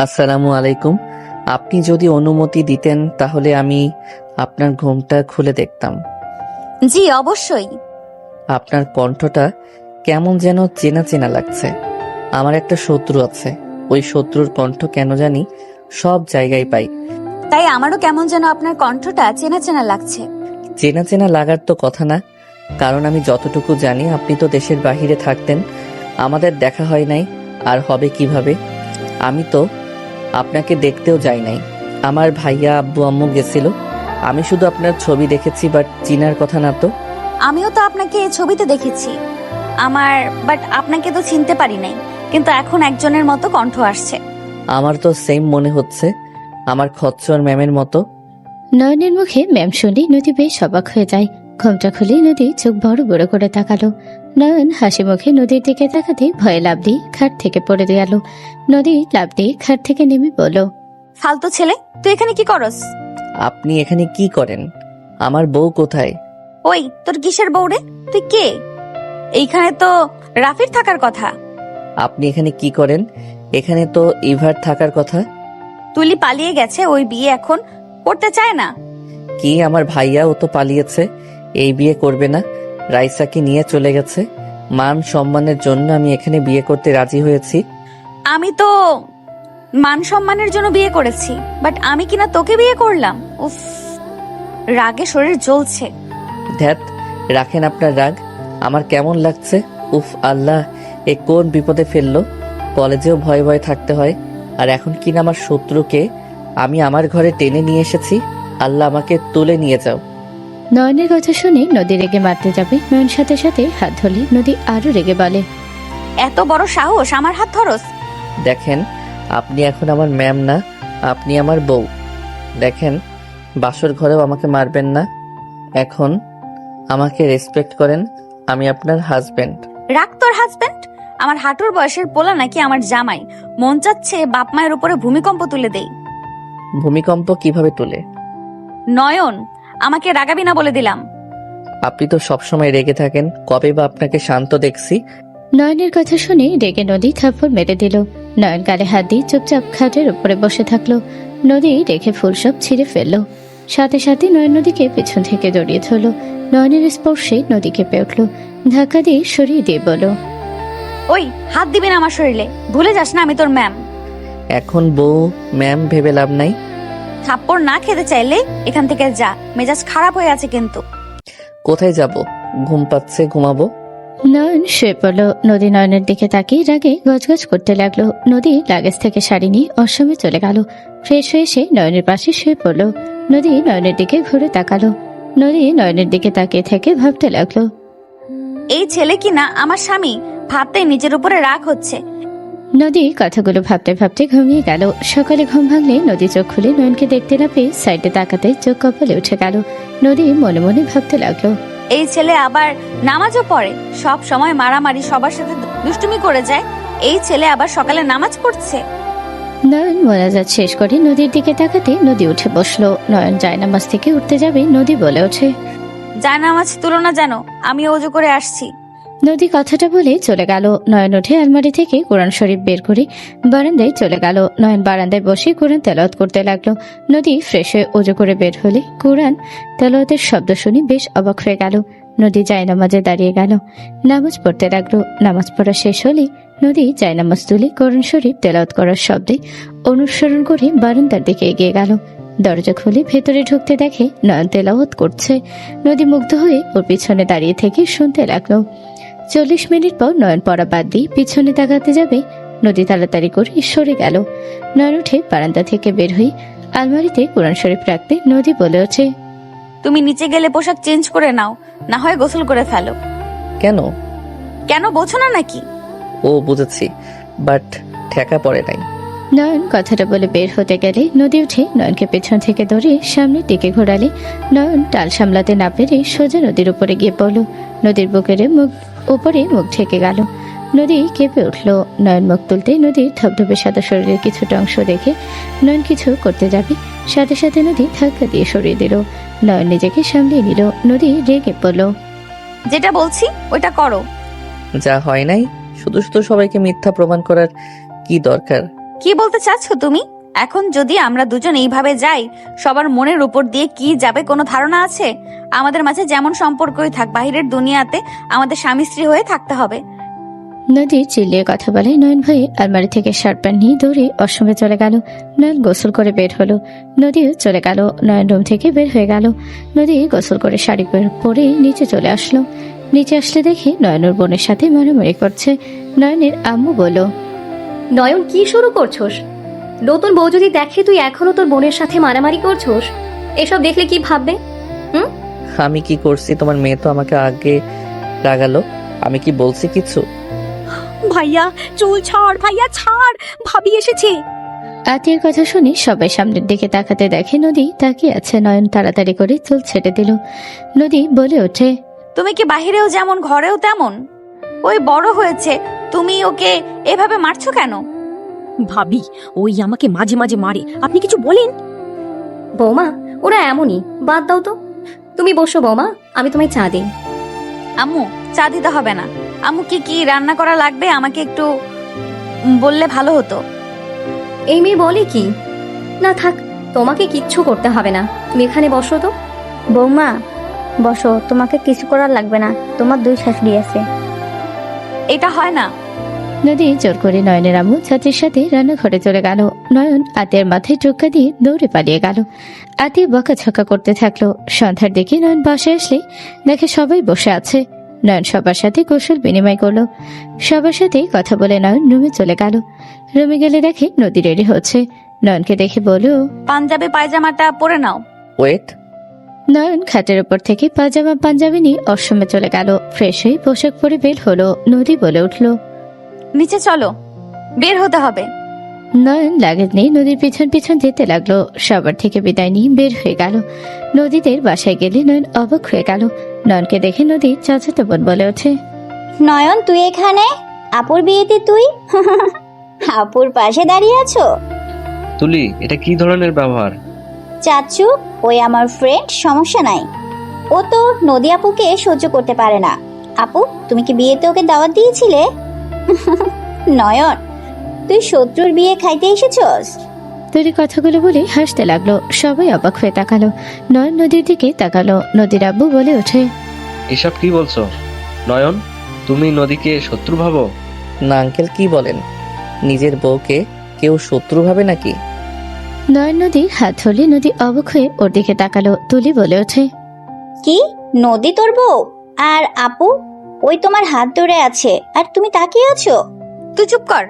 আসসালামু আলাইকুম। আপনি যদি অনুমতি দিতেন তাহলে আমি আপনার ঘুমটা খুলে দেখতাম। জি অবশ্যই। আপনার কণ্ঠটা কেমন যেন চেনা চেনা লাগছে। আমার একটা শত্রু আছে, ওই শত্রুর কণ্ঠ কেন জানি সব জায়গায় পাই। তাই আমারও কেমন যেন আপনার কণ্ঠটা চেনা চেনা লাগছে। চেনা চেনা লাগার তো কথা না, কারণ আমি যতটুকু জানি আপনি তো দেশের বাহিরে থাকতেন, আমাদের দেখা হয় নাই, আর হবে কিভাবে? আমি তো আপনাকে দেখতেও যাই নাই। আমার ভাইয়া আব্বু আম্মু গেছিল, আমি শুধু আপনার ছবি দেখেছি, বাট চিনার কথা না তো। আমিও তো আপনাকে ছবিতে দেখেছি বাট আপনাকে তো চিনতে পারি নাই, কিন্তু এখন একজনের মতো কণ্ঠ আসছে। আমার তো সেম মনে হচ্ছে, আমার খচ্চর ম্যামের মতো। নয়নের মুখে ম্যাম শুনে নদী বেশ অবাক হয়ে যায়। ঘোমটা খুলে নদী চোখ বড় বড় করে তাকালো। নয়ন হাসি মুখে নদীর দিকে তাকাতে ভয়ে লাফ দিয়ে খাট থেকে পড়ে গেল। নদী লাফ দিয়ে খাট থেকে নেমে বলল, ফালতু ছেলে, তুই এখানে কি করস? আপনি এখানে কি করেন? আমার বউ কোথায়? ওই তোর কিসের বউরে? তুই কে? এইখানে তো রাফির থাকার কথা। আপনি এখানে কি করেন? এখানে তো ইভার থাকার কথা। তুলি পালিয়ে গেছে, ওই বিয়ে এখন করতে চায় না। কি আমার ভাইয়া, ও তো পালিয়েছে, এই বিয়ে করবে না, রাইসাকে নিয়ে চলে গেছে। মান সম্মানের জন্য আমি এখানে বিয়ে করতে রাজি হয়েছি। আমি তো মান সম্মানের জন্য বিয়ে করেছি, বাট আমি কিনা তোকে বিয়ে করলাম। উফ, রাগে শরীর জ্বলছে। ধ্যাত, রাখেন আপনার রাগ, আমার কেমন লাগছে। উফ আল্লাহ, এ কোন বিপদে ফেললো। কলেজেও ভয়ে ভয়ে থাকতে হয়, আর এখন কিনা আমার শত্রুকে আমি আমার ঘরে টেনে নিয়ে এসেছি। আল্লাহ আমাকে তুলে নিয়ে যাও। নয়নের কথা শুনে নদী রেগে মারতে যাবে, নয়ন সাথে সাথে হাত ধরলে নদী আরো রেগে বলে, এত বড় সাহস আমার হাত ধরস? দেখেন, আপনি এখন আমার ম্যাম না, আপনি আমার বউ। দেখেন, বাসর ঘরেও আমাকে মারবেন না। এখন আমাকে রেসপেক্ট করেন, আমি আপনার হাজবেন্ড। রাখ তোর হাজবেন্ড। আমার হাঁটুর বয়সের পোলা নাকি আমার জামাই? মন চাচ্ছে বাপ মায়ের উপরে ভূমিকম্প তুলে দেই। ভূমিকম্প কিভাবে তুলে? নয়ন, আমাকে রাগাবি না বলে দিলাম। আপনি তো সবসময় রেগে থাকেন, কবে বা আপনাকে শান্ত দেখছি। নয়নের কথা শুনে রেগে নদী থাপ্পড় মেরে দিল। নয়ন গালে হাত দিয়ে চুপচাপ খাটের উপরে বসে থাকলো। নদী রেখে ফুল সব ছিঁড়ে ফেললো। সাথে সাথে নয়ন নদীকে পেছন থেকে জড়িয়ে ধরলো। নয়নের স্পর্শে নদী কেঁপে উঠল। ধাক্কা দিয়ে সরিয়ে দিয়ে বলল, ওই হাত দিবি না আমার শরীরে, ভুলে যাস না আমি তোর ম্যাম। এখন বউ ম্যাম ভেবে লাভ নাই। থাপ্পড় না খেতে চাইলে এখান থেকে যা, মেজাজ খারাপ হয়ে আছে কিন্তু। কোথায় যাব? ঘুম পাচ্ছে, ঘুমাবো। নয়ন শুয়ে পড়ল। নদী নয়নের দিকে তাকিয়ে রাগে গজগজ করতে লাগলো। নদী লাগেজ থেকে শাড়ি নিয়ে অসমে চলে গেল। ফ্রেশ হয়ে এসে নয়নের পাশে শুয়ে পড়ল। নদী নয়নের দিকে ঘুরে তাকালো। নদী নয়নের দিকে তাকিয়ে থেকে ভাবতে লাগলো, এই ছেলে কিনা আমার স্বামী, ভাবতে নিজের উপরে রাগ হচ্ছে। নদী কথাগুলো ভাবতে ভাবতে ঘুমিয়ে গেল। সকালে ঘুম ভাঙলে নদী চোখ খুলে নয়নকে দেখতে না পেয়ে সাইডে তাকাতে চোখ কপালে উঠে গেল। নদী মনে মনে ভাবতে লাগলো, এই ছেলে আবার নামাজও পড়ে, সব সময় মারামারি, সবার সাথে দুষ্টুমি করে যায়। এই ছেলে আবার সকালে নামাজ পড়ছে। নয়ন মোনাজাত শেষ করে নদীর দিকে তাকাতে নদী উঠে বসলো। নয়ন জায়নামাজ থেকে উঠতে যাবে, নদী বলে ওঠে, যায় নামাজ তুলো না যেন, আমি ওযু করে আসছি। নদী কথাটা বলে চলে গেল। নয়ন উঠে আলমারি থেকে কোরআন শরীফ বের করে বারান্দায় চলে গেল। নয়ন বারান্দায় বসে কোরআন তেলাওয়াত করতে লাগলো। নদী ফ্রেশ হয়ে ওযু করে বের হলে কোরআন তেলাওয়াতের শব্দ শুনে বেশ অবাক হয়ে গেল। নদী জায়নামাজে দাঁড়িয়ে গেল, নামাজ পড়তে লাগলো। নামাজ পড়া শেষ হলে নদী জায়নামাজ তুলে কোরআন শরীফ তেলাওয়াত করার শব্দে অনুসরণ করে বারান্দার দিকে এগিয়ে গেল। দরজা খুলে ভেতরে ঢুকতে দেখে নয়ন তেলাওয়াত করছে। নদী মুগ্ধ হয়ে ওর পিছনে দাঁড়িয়ে থেকে শুনতে লাগলো। 40 মিনিট পর নয়ন পড়া বাদ দিয়ে পিছনে তাকাতে যাবে, নদী তাড়াতাড়ি করে সরে গেল। নয়ন উঠে বারান্দা থেকে বের হয়ে আলমারিতে কোরআন শরীফ রাখতে নদী বলে ওঠে, তুমি নিচে গেলে পোশাক চেঞ্জ করে নাও, না হয় গোসল করে ফেলো। কেন? কেন বোঝো না নাকি? ও বুঝেছি, বাট ঠেকা পড়ে নাই। নয়ন কথাটা বলে বের হতে গেলে নদী উঠে নয়নকে পেছন থেকে ধরে সামনের দিকে ঘোরালে নয়ন টাল সামলাতে না পেরে সোজা নদীর উপরে গিয়ে পড়ল। নদীর বুকের উপরে মুখ ঢেকে গেল। নদী কেঁপে উঠল। নয়ন মুখ তুলতে নদীর ধবধবে সাদা শরীরের কিছুটা অংশ দেখে নয়ন কিছু করতে যাবে, সাথে সাথে নদী ধাক্কা দিয়ে সরিয়ে দিল। নয়ন নিজেকে সামলিয়ে নিল। নদী রেগে পড়ল, যেটা বলছি ওইটা করো। যা হয় নাই শুধু শুধু সবাইকে মিথ্যা প্রমাণ করার কি দরকার? কি বলতে চাচ্ছ তুমি? এখন যদি আমরা দুজন এইভাবে যাই, সবার মনের উপর দিয়ে কি যাবে কোনো ধারণা আছে? আমাদের মাঝে যেমন সম্পর্কই থাক, বাহিরের দুনিয়াতে আমাদের স্বামী স্ত্রী হয়ে থাকতে হবে। নদী চিল্লিয়ে কথা বলে নয়ন ভয়ে আলমারি থেকে শার্ট প্যান্ট নিয়ে দৌড়ে অসমে চলে গেল। নয়ন গোসল করে বের হলো, নদীও চলে গেল। নয়ন রুম থেকে বের হয়ে গেল। নদী গোসল করে শাড়ি পরে নিচে চলে আসলো। নিচে আসলে দেখে নয়নের বোনের সাথে মারামারি করছে। নয়নের আম্মু বলল, নয়ন, কি শুরু করছোস? নতুন বউ যদি দেখে তুই এখনো তোর বোনের সাথে মারামারি করছোস, এসব দেখলে কি ভাববে? আমি কি করছি? তোমার মেয়ে তো আমাকে আগে রাগালো। আমি কি বলছি কিছু? ভাইয়া চুল ছাড়, ভাইয়া ছাড়, ভাবি এসেছে। আতিয়ার কথা শুনে সবাই সামনের দিকে তাকাতে দেখে নদী তাকিয়ে আছে। নয়ন তাড়াতাড়ি করে চুল ছেটে দিল। নদী বলে ওঠে, তুমি কি বাহিরেও যেমন ঘরেও তেমন? ওই বড় হয়েছে, তুমি ওকে এভাবে মারছো কেন? ভাবি, ওই আমাকে মাঝে মাঝে মারে, আপনি কিছু বলেন? বৌমা, ওরা এমনই, বাদ দাও তো। তুমি বসো বৌমা, আমি তোমায় চা দিই। আম্মু, চা দিতে হবে না। আম্মু, কি কি রান্না করা লাগবে আমাকে একটু বললে ভালো হতো। এই মেয়ে বলে কি? না থাক, তোমাকে কিচ্ছু করতে হবে না, তুমি এখানে বসো তো। বৌমা বসো, তোমাকে কিছু করার লাগবে না, তোমার দুই শাশুড়ি আছে। এটা হয় না। নদী জোর করে নয়নের আম্মু ছাত্রীর সাথে রান্নাঘরে চলে গেল। নয়ন আতিয়ার মাথায় টোক্কা দিয়ে দৌড়ে পালিয়ে গেল। আতিয়া বকাঝকা করতে থাকলো। সন্ধ্যার দিকে নয়ন বাসায় আসলে দেখে সবাই বসে আছে। নয়ন সবার সাথে কৌশল বিনিময় করলো। সবার সাথে কথা বলে নয়ন রুমে চলে গেল। রুমে গেলে দেখে নদী রেডি হচ্ছে। নয়নকে দেখে বলল, পাঞ্জাবি পায়জামাটা পরে নাও। ওয়েট। নয়ন খাটের উপর থেকে পাঞ্জাবি নিয়ে অসমে চলে গেল। ফ্রেশ হয়ে পোশাক পরে বের হলো। নদী বলে উঠল, নিচে চলো, বের হতে হবে। নয়ন লাগেজ নিয়ে নদীর পিছন পিছন যেতে লাগলো। সবার থেকে বিদায় নিয়ে বের হয়ে গেল। নদীদের বাসায় গেলে নয়ন অবাক হয়ে গেল। নয়নকে দেখে নদীর চাচাতো বোন বলে ওঠে, নয়ন, তুই এখানে? আপুর বিয়েতে তুই আপুর পাশে দাঁড়িয়ে আছো? তুলি, এটা কি ধরনের ব্যবহার? চাচু, ওই আমার ফ্রেন্ড, সমস্যা নাই। ও তো নদী আপুকে সহ্য করতে পারে না। আপু, তুমি কি বিয়েতে ওকে দাওয়াত দিয়েছিলে? নয়ন, তুই শত্রুর বিয়ে খাইতে এসেছস? তুলি কথাগুলো বলে হাসতে লাগলো। সবাই অবাক হয়ে তাকালো। নয়ন নদীর দিকে তাকালো। নদীর আব্বু বলে ওঠে, এসব কি বলছো? নয়ন, তুমি নদীকে শত্রু ভাবো? না আঙ্কেল, কি বলেন? নিজের বউকে কেউ শত্রু ভাবে নাকি? নয়ন নদীর হাত ধরলে নদী অবাক হয়ে ওর দিকে তাকালো। তুলি বলে ওঠে, কি, নদী তোর বউ? আর আপু ওই তোমার হাত ধরে আছে আর তুমি তাকিয়ে আছো? তুই চুপ কর।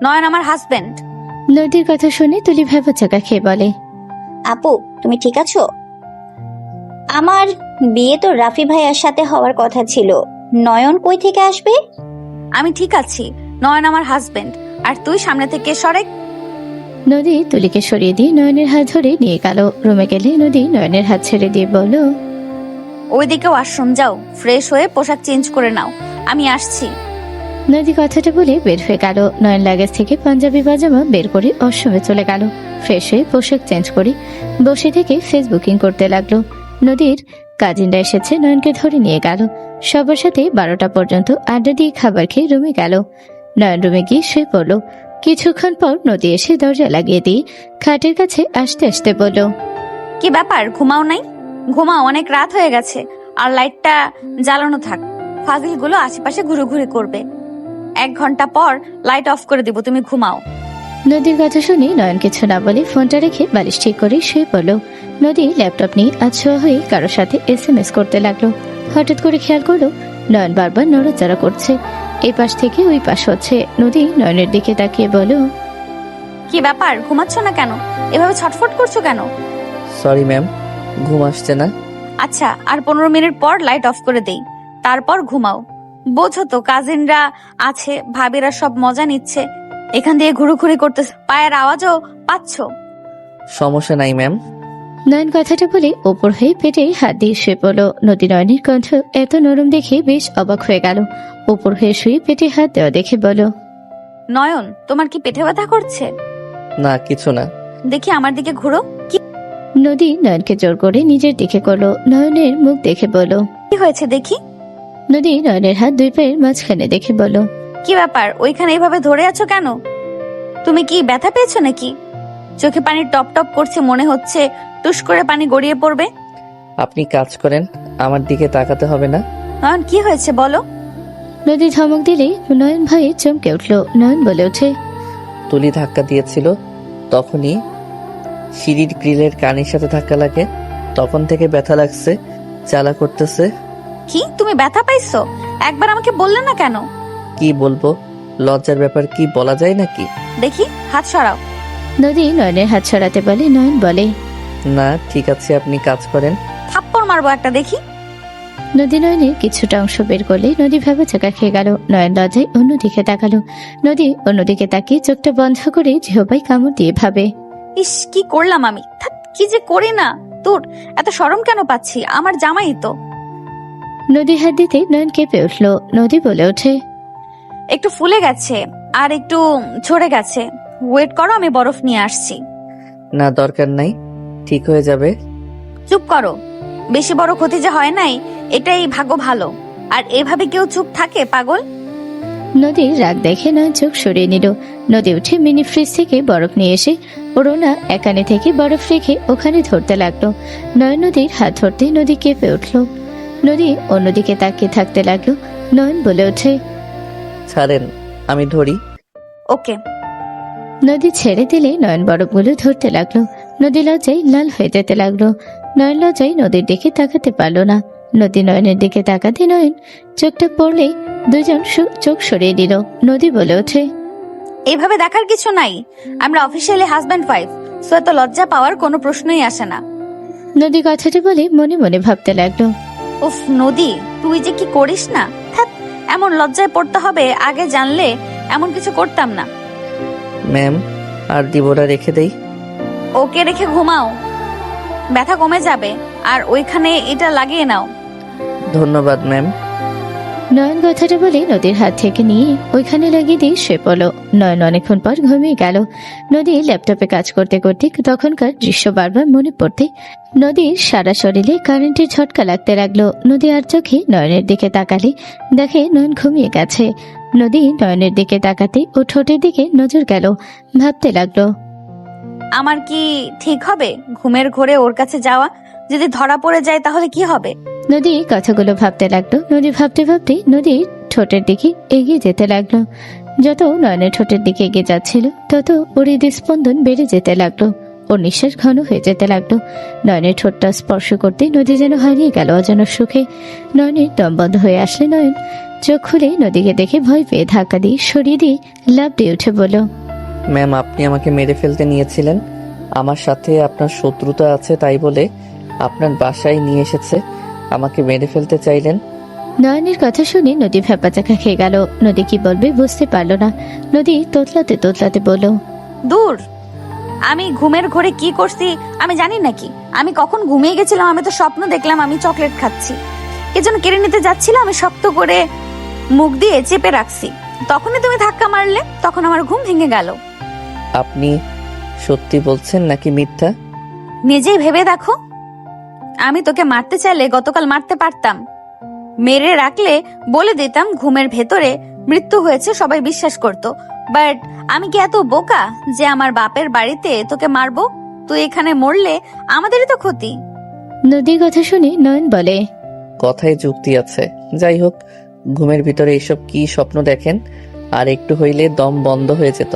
নয়ন আমার হাজবেন্ড। নদীর কথা শুনে তুলি ভেবাচাকা খেয়ে বলে, আপু, তুমি ঠিক আছো? আমার বিয়ে তো রাফি ভাইয়ার সাথে হওয়ার কথা ছিল। নয়ন কই থেকে আসবে? আমি ঠিক আছি, নয়ন আমার হাজবেন্ড। আর তুই সামনে থেকে সরে। নদী তুলিকে সরিয়ে দিয়ে নয়নের হাত ধরে নিয়ে গেল। রুমে গেলে নদী নয়নের হাত ছেড়ে দিয়ে বলল, ওইদিকে ওয়াশরুম যাও, ফ্রেশ হয়ে পোশাক চেঞ্জ করে নাও, আমি আসছি। নদী কথাটা বলে বের হয়ে গেল। নয়ন লাগেজ থেকে পাঞ্জাবি পাজামা বের করে অসমে চলে গেল। ফ্রেশ হয়ে পোশাক চেঞ্জ করে বসে থেকে ফেসবুকিং করতে লাগলো। নদীর কাজিনরা এসেছে, নয়নকে ধরে নিয়ে গেল। সবার সাথে 12টা পর্যন্ত আড্ডা দিয়ে খাবার খেয়ে রুমে গেল। নয়ন রুমে গিয়ে শুয়ে পড়ল। কিছুক্ষণ পর নদী এসে দরজা লাগিয়ে দিয়ে খাটের কাছে আসতে আসতে বলল, কি ব্যাপার, ঘুমাও নাই? ঘুমাও, অনেক রাত হয়ে গেছে। আর লাইটটা জ্বালানো থাক, ফাজিলগুলো আশেপাশে ঘুরে করবে। 1 ঘন্টা পর লাইট অফ করে দিব, তুমি ঘুমাও। নদীর কথা শুনে নয়ন কিছু না বলে ফোনটা রেখে বালিশ ঠিক করে শুয়ে পড়ল। নদী ল্যাপটপ নিয়ে আছোয়া হয়ে কারোর সাথে SMS করতে লাগলো। হঠাৎ করে খেয়াল করলো নয়ন বারবার নড়াচড়া করছে। এই পাশ থেকে ওই পাশ হচ্ছে। নদী নয়নের দিকে তাকিয়ে বলল, কি ব্যাপার, ঘুমাচ্ছ না কেন? এভাবে ছটফট করছো কেন? সরি ম্যাম, ঘুম আসছে না। আচ্ছা, আর 15 মিনিট পর লাইট অফ করে দেই, তারপর ঘুমাও। বোঝো তো, কাজিনরা আছে, ভাবিরা সব মজা নিচ্ছে, এখান দিয়ে ঘুরুঘুরি করতেছে, পায়ের আওয়াজও পাচ্ছ। সমস্যা নাই ম্যাম। নয়ন কথাটা বলে ওপর হয়ে পেটে হাত দিয়ে শুয়ে পড়ল। নদী নয়নের কণ্ঠ এত নরম দেখে বেশ অবাক হয়ে গেল। ওপর হয়ে শুয়ে পেটে হাত দেওয়া দেখে বলল, নয়ন, তোমার কি পেটে ব্যথা করছে? না, কিছু না। দেখি আমার দিকে ঘুরো। কি নদী নয়নকে জোর করে নিজের দিকে করলো। নয়নের মুখ দেখে বলল, হয়েছে দেখি? নদী নয়নের হাত 2 পায়ের মাঝখানে দেখে বলল, কি ব্যাপার, ওইখানে এইভাবে ধরে আছো কেন? তুমি কি ব্যথা পেয়েছো নাকি? চোখে পানি টপ টপ করছে, মনে হচ্ছে টুস করে পানি গড়িয়ে পড়বে। আপনি কাজ করেন, আমার দিকে তাকাতে হবে না। নয়ন, কি হয়েছে বলো? নদী ধমক দিলেই নয়ন ভয়ে চমকে উঠল। নয়ন বলে ওঠে, তুলি ধাক্কা দিয়েছিল, তখনই সিঁড়ির গ্রিলের কানের সাথে ধাক্কা লাগে, তখন থেকে ব্যথা লাগছে, জ্বালা করতেছে। কি, তুমি ব্যথা পাইছো? একবার আমাকে বললে না কেন? কি বলবো, লজ্জার ব্যাপার, কি বলা যায় নাকি? দেখি, হাত সরাও। নদী নয়নের হাত সরাতে বলে। নয়ন বলে, না ঠিক আছে, আপনি কাজ করেন। থাপ্পড় মারবো একটা, দেখি। নদী নয়নের কিছুটা অংশ বের করলে নদী ভেবে চাকা খেয়ে গেল। নয়ন লজ্জায় অন্যদিকে তাকালো। নদী অন্যদিকে তাকিয়ে চোখটা বন্ধ করে জিহ্বায় কামড় দিয়ে ভাবে, ইস, কি করলাম আমি? ধ্যাৎ, কি যে করি না। তোর এত শরম কেন পাচ্ছি? আমার জামাই তো। নদী হাত দিতে নয়ন কেঁপে উঠল। নদী বলে ওঠে, একটু ফুলে গেছে আর একটু ঝরে গেছে। ওয়েট করো, আমি বরফ নিয়ে আসছি। না দরকার নাই, ঠিক হয়ে যাবে। চুপ করো, বেশি বড় ক্ষতি যে হয় নাই এটাই ভাগ্য ভালো। আর এভাবে কেউ চুপ থাকে পাগল? নদীর রাগ দেখে নয়ন চোখ সরিয়ে নিল। নদী উঠে মিনি ফ্রিজ থেকে বরফ নিয়ে এসে ওড়না একানে থেকে বরফ রেখে ওখানে ধরতে লাগলো। নয়ন নদীর হাত ধরতে নদী কেঁপে উঠল। নদী অন্যদিকে তাকিয়ে থাকতে লাগলো। নয়ন বলে ওঠে, ছাড়েন, আমি ধরি। ওকে। নদী ছেড়ে দিলে নয়ন বরফগুলো ধরতে লাগলো। নদী লজ্জায় লাল হয়ে যেতে লাগলো। নয়ন লজ্জায় নদীর দিকে তাকাতে পারলো না। নদী নয়নের দিকে তাকাতে নয়ন চোখটা পড়লে দুজন চোখ সরিয়ে দিল। নদী বলে ওঠে, এইভাবে দেখার কিছু নাই। আমরা অফিসিয়ালি হাজব্যান্ড ওয়াইফ, সো এত লজ্জা পাওয়ার কোনো প্রশ্নই আসে না। নদী কথাটা বলে মনে মনে ভাবতে লাগলো, উফ নদী, তুই যে কি করিস না। ধ্যাৎ, এমন লজ্জায় পড়তে হবে, আগে জানলে এমন কিছু করতাম না। ম্যাম, আর দিবটা রেখে দেই? ওকে রেখে ঘুমাও, ব্যথা কমে যাবে। আর ওইখানে এটা লাগিয়ে নাও। ধন্যবাদ ম্যাম। নয়ন কথাটা বলে নদীর হাত থেকে নিয়ে ওইখানে লাগিয়ে দিয়ে শুয়ে পড়ল। নয়ন অনেকক্ষণ পর ঘুমিয়ে গেল। নদী ল্যাপটপে কাজ করতে করতে তখনকার দৃশ্য বারবার মনে পড়তে নদীর সারা শরীরে কারেন্টের ঝটকা লাগতে লাগলো। নদী আর চোখে নয়নের দিকে তাকালে দেখে নয়ন ঘুমিয়ে গেছে। নদী নয়নের দিকে তাকাতে ও ঠোঁটের দিকে নজর গেল। ভাবতে লাগলো, আমার কি ঠিক হবে ঘুমের ঘোরে ওর কাছে যাওয়া? যদি ধরা পড়ে যায় তাহলে কি হবে? নদী কথাগুলো ভাবতে লাগলো। নদী ভাবতে ভাবতে নদী ঠোঁটের দিকে এগিয়ে যেতে লাগলো। যত নয়নের ঠোঁটের দিকে এগিয়ে যাচ্ছিল তত ওর হৃদস্পন্দন বেড়ে যেতে লাগলো। ওর নিঃশ্বাস ঘন হয়ে যেতে লাগলো। নয়নের ঠোঁটটা স্পর্শ করতে নদী যেন হারিয়ে গেল অজানা সুখে। নয়নের দম বন্ধ হয়ে আসলে নয়ন চোখ খুলে নদীকে দেখে ভয় পেয়ে ধাক্কা দিয়ে সরিয়ে দিয়ে লাফ দিয়ে উঠে বলল, ম্যাম, আপনি আমাকে মেরে ফেলতে নিয়েছিলেন। আমার সাথে আপনার শত্রুতা আছে, তাই বলে আপনার বাসায় নিয়ে এসেছে, আমাকে মেরে ফেলতে চাইলেন। নয়নের কথা শুনে নদী ভ্যাপাচাকা খেয়ে গেল। নদী কি বলবে বুঝতে পারলো না। নদী তোতলাতে তোতলাতে বলল, দূর, আমি ঘুমের ঘোরে কি করছি আমি জানি নাকি? আমি কখন ঘুমিয়ে গেছিলাম? আমি তো স্বপ্ন দেখলাম আমি চকলেট খাচ্ছি, কে যেন কেড়ে নিতে যাচ্ছিল, আমি শক্ত করে মুখ দিয়ে চেপে রাখছি। তখনই তুমি ধাক্কা মারলে, তখন আমার ঘুম ভেঙে গেল। আপনি সত্যি বলছেন নাকি মিথ্যা? নিজেই ভেবে দেখো, আমি তোকে মারতে চাইলে গতকাল মারতে পারতাম। মেরে রাখলে বলে দিতাম ঘুমের ভেতরে মৃত্যু হয়েছে, সবাই বিশ্বাস করতো। বাট আমি কি এত বোকা যে আমার বাপের বাড়িতে তোকে মারবো? তুই এখানে মরলে আমাদেরই তো ক্ষতি। নদীর কথা শুনে নয়ন বলে, কথায় যুক্তি আছে। যাই হোক, ঘুমের ভিতরে এইসব কি স্বপ্ন দেখেন? আর একটু হইলে দম বন্ধ হয়ে যেত।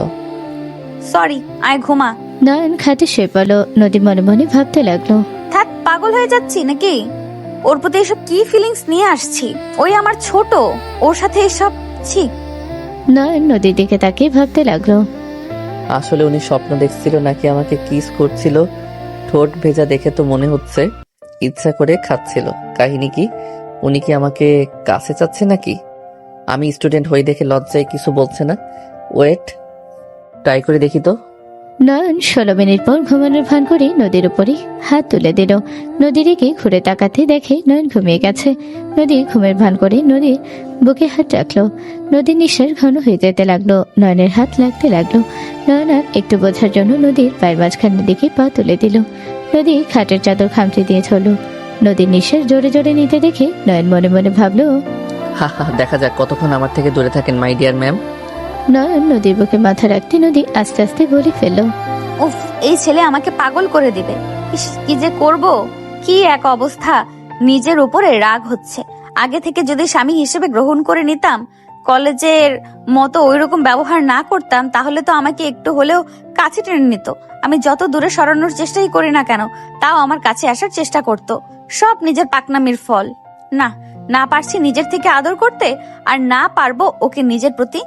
সরি, আয় ঘুমা। নয়ন খাটে শুয়ে পড়ল। নদী মনে মনে ভাবতে লাগলো, থাক, পাগল হয়ে যাচ্ছি নাকি? ওর প্রতি এসব কি ফিলিংস নিয়ে আসছি? ওই আমার ছোট, ওর সাথে এসব ছি। নয়ন নদীর দিকে তাকিয়ে ভাবতে লাগলো, আসলে উনি স্বপ্ন দেখছিল নাকি আমাকে কিস করছিল? ঠোঁট ভেজা দেখে তো মনে হচ্ছে ইচ্ছা করে খাচ্ছিল। কাহিনী কি? উনি কি আমাকে কাছে চাচ্ছে নাকি? আমি স্টুডেন্ট হয়ে দেখে লজ্জায় কিছু বলছে না। ওয়েট, ট্রাই করে দেখি তো। নয়ন 16 মিনিট পর ঘুমানোর ভান করে নদীর উপরে হাত তুলে দিল। নদীর দিকে ঘুরে তাকাতে দেখে নয়ন ঘুমিয়ে গেছে। নদী ঘুমের ভান করে নদীর বুকে হাত রাখলো। নদীর নিঃশ্বাস ঘন হয়ে যেতে লাগলো। নয়নের হাত লাগতে লাগলো। নয়ন আর একটু বোঝার জন্য নদীর পায়ের মাঝখানের দিকে পা তুলে দিল। নদী খাটের চাদর খামচে দিয়ে চলল। নদীর নিঃশ্বাস জোরে জোরে নিতে দেখে নয়ন মনে মনে ভাবলো, হা হা, দেখা যাক কতক্ষণ আমার থেকে দূরে থাকেন মাই ডিয়ার ম্যাম। নয়ন নদীর বুকে মাথা রাখতে নদী আস্তে আস্তে বলে ফেলল। উফ, এই ছেলে আমাকে পাগল করে দিবে। ইস, কি যে করব, কি এক অবস্থা। নিজের উপরে রাগ হচ্ছে। আগে থেকে যদি স্বামী হিসেবে গ্রহণ করে নিতাম, কলেজের মতো ওইরকম ব্যবহার না করতাম, তাহলে তো আমাকে একটু হলেও কাছে টেনে নিত। আমি যত দূরে সরানোর চেষ্টাই করি না কেন, তাও আমার কাছে আসার চেষ্টা করত। সব নিজের পাকনামির ফল। না, না পারছি নিজের থেকে আদর করতে, আর না পারবো ওকে নিজের প্রতি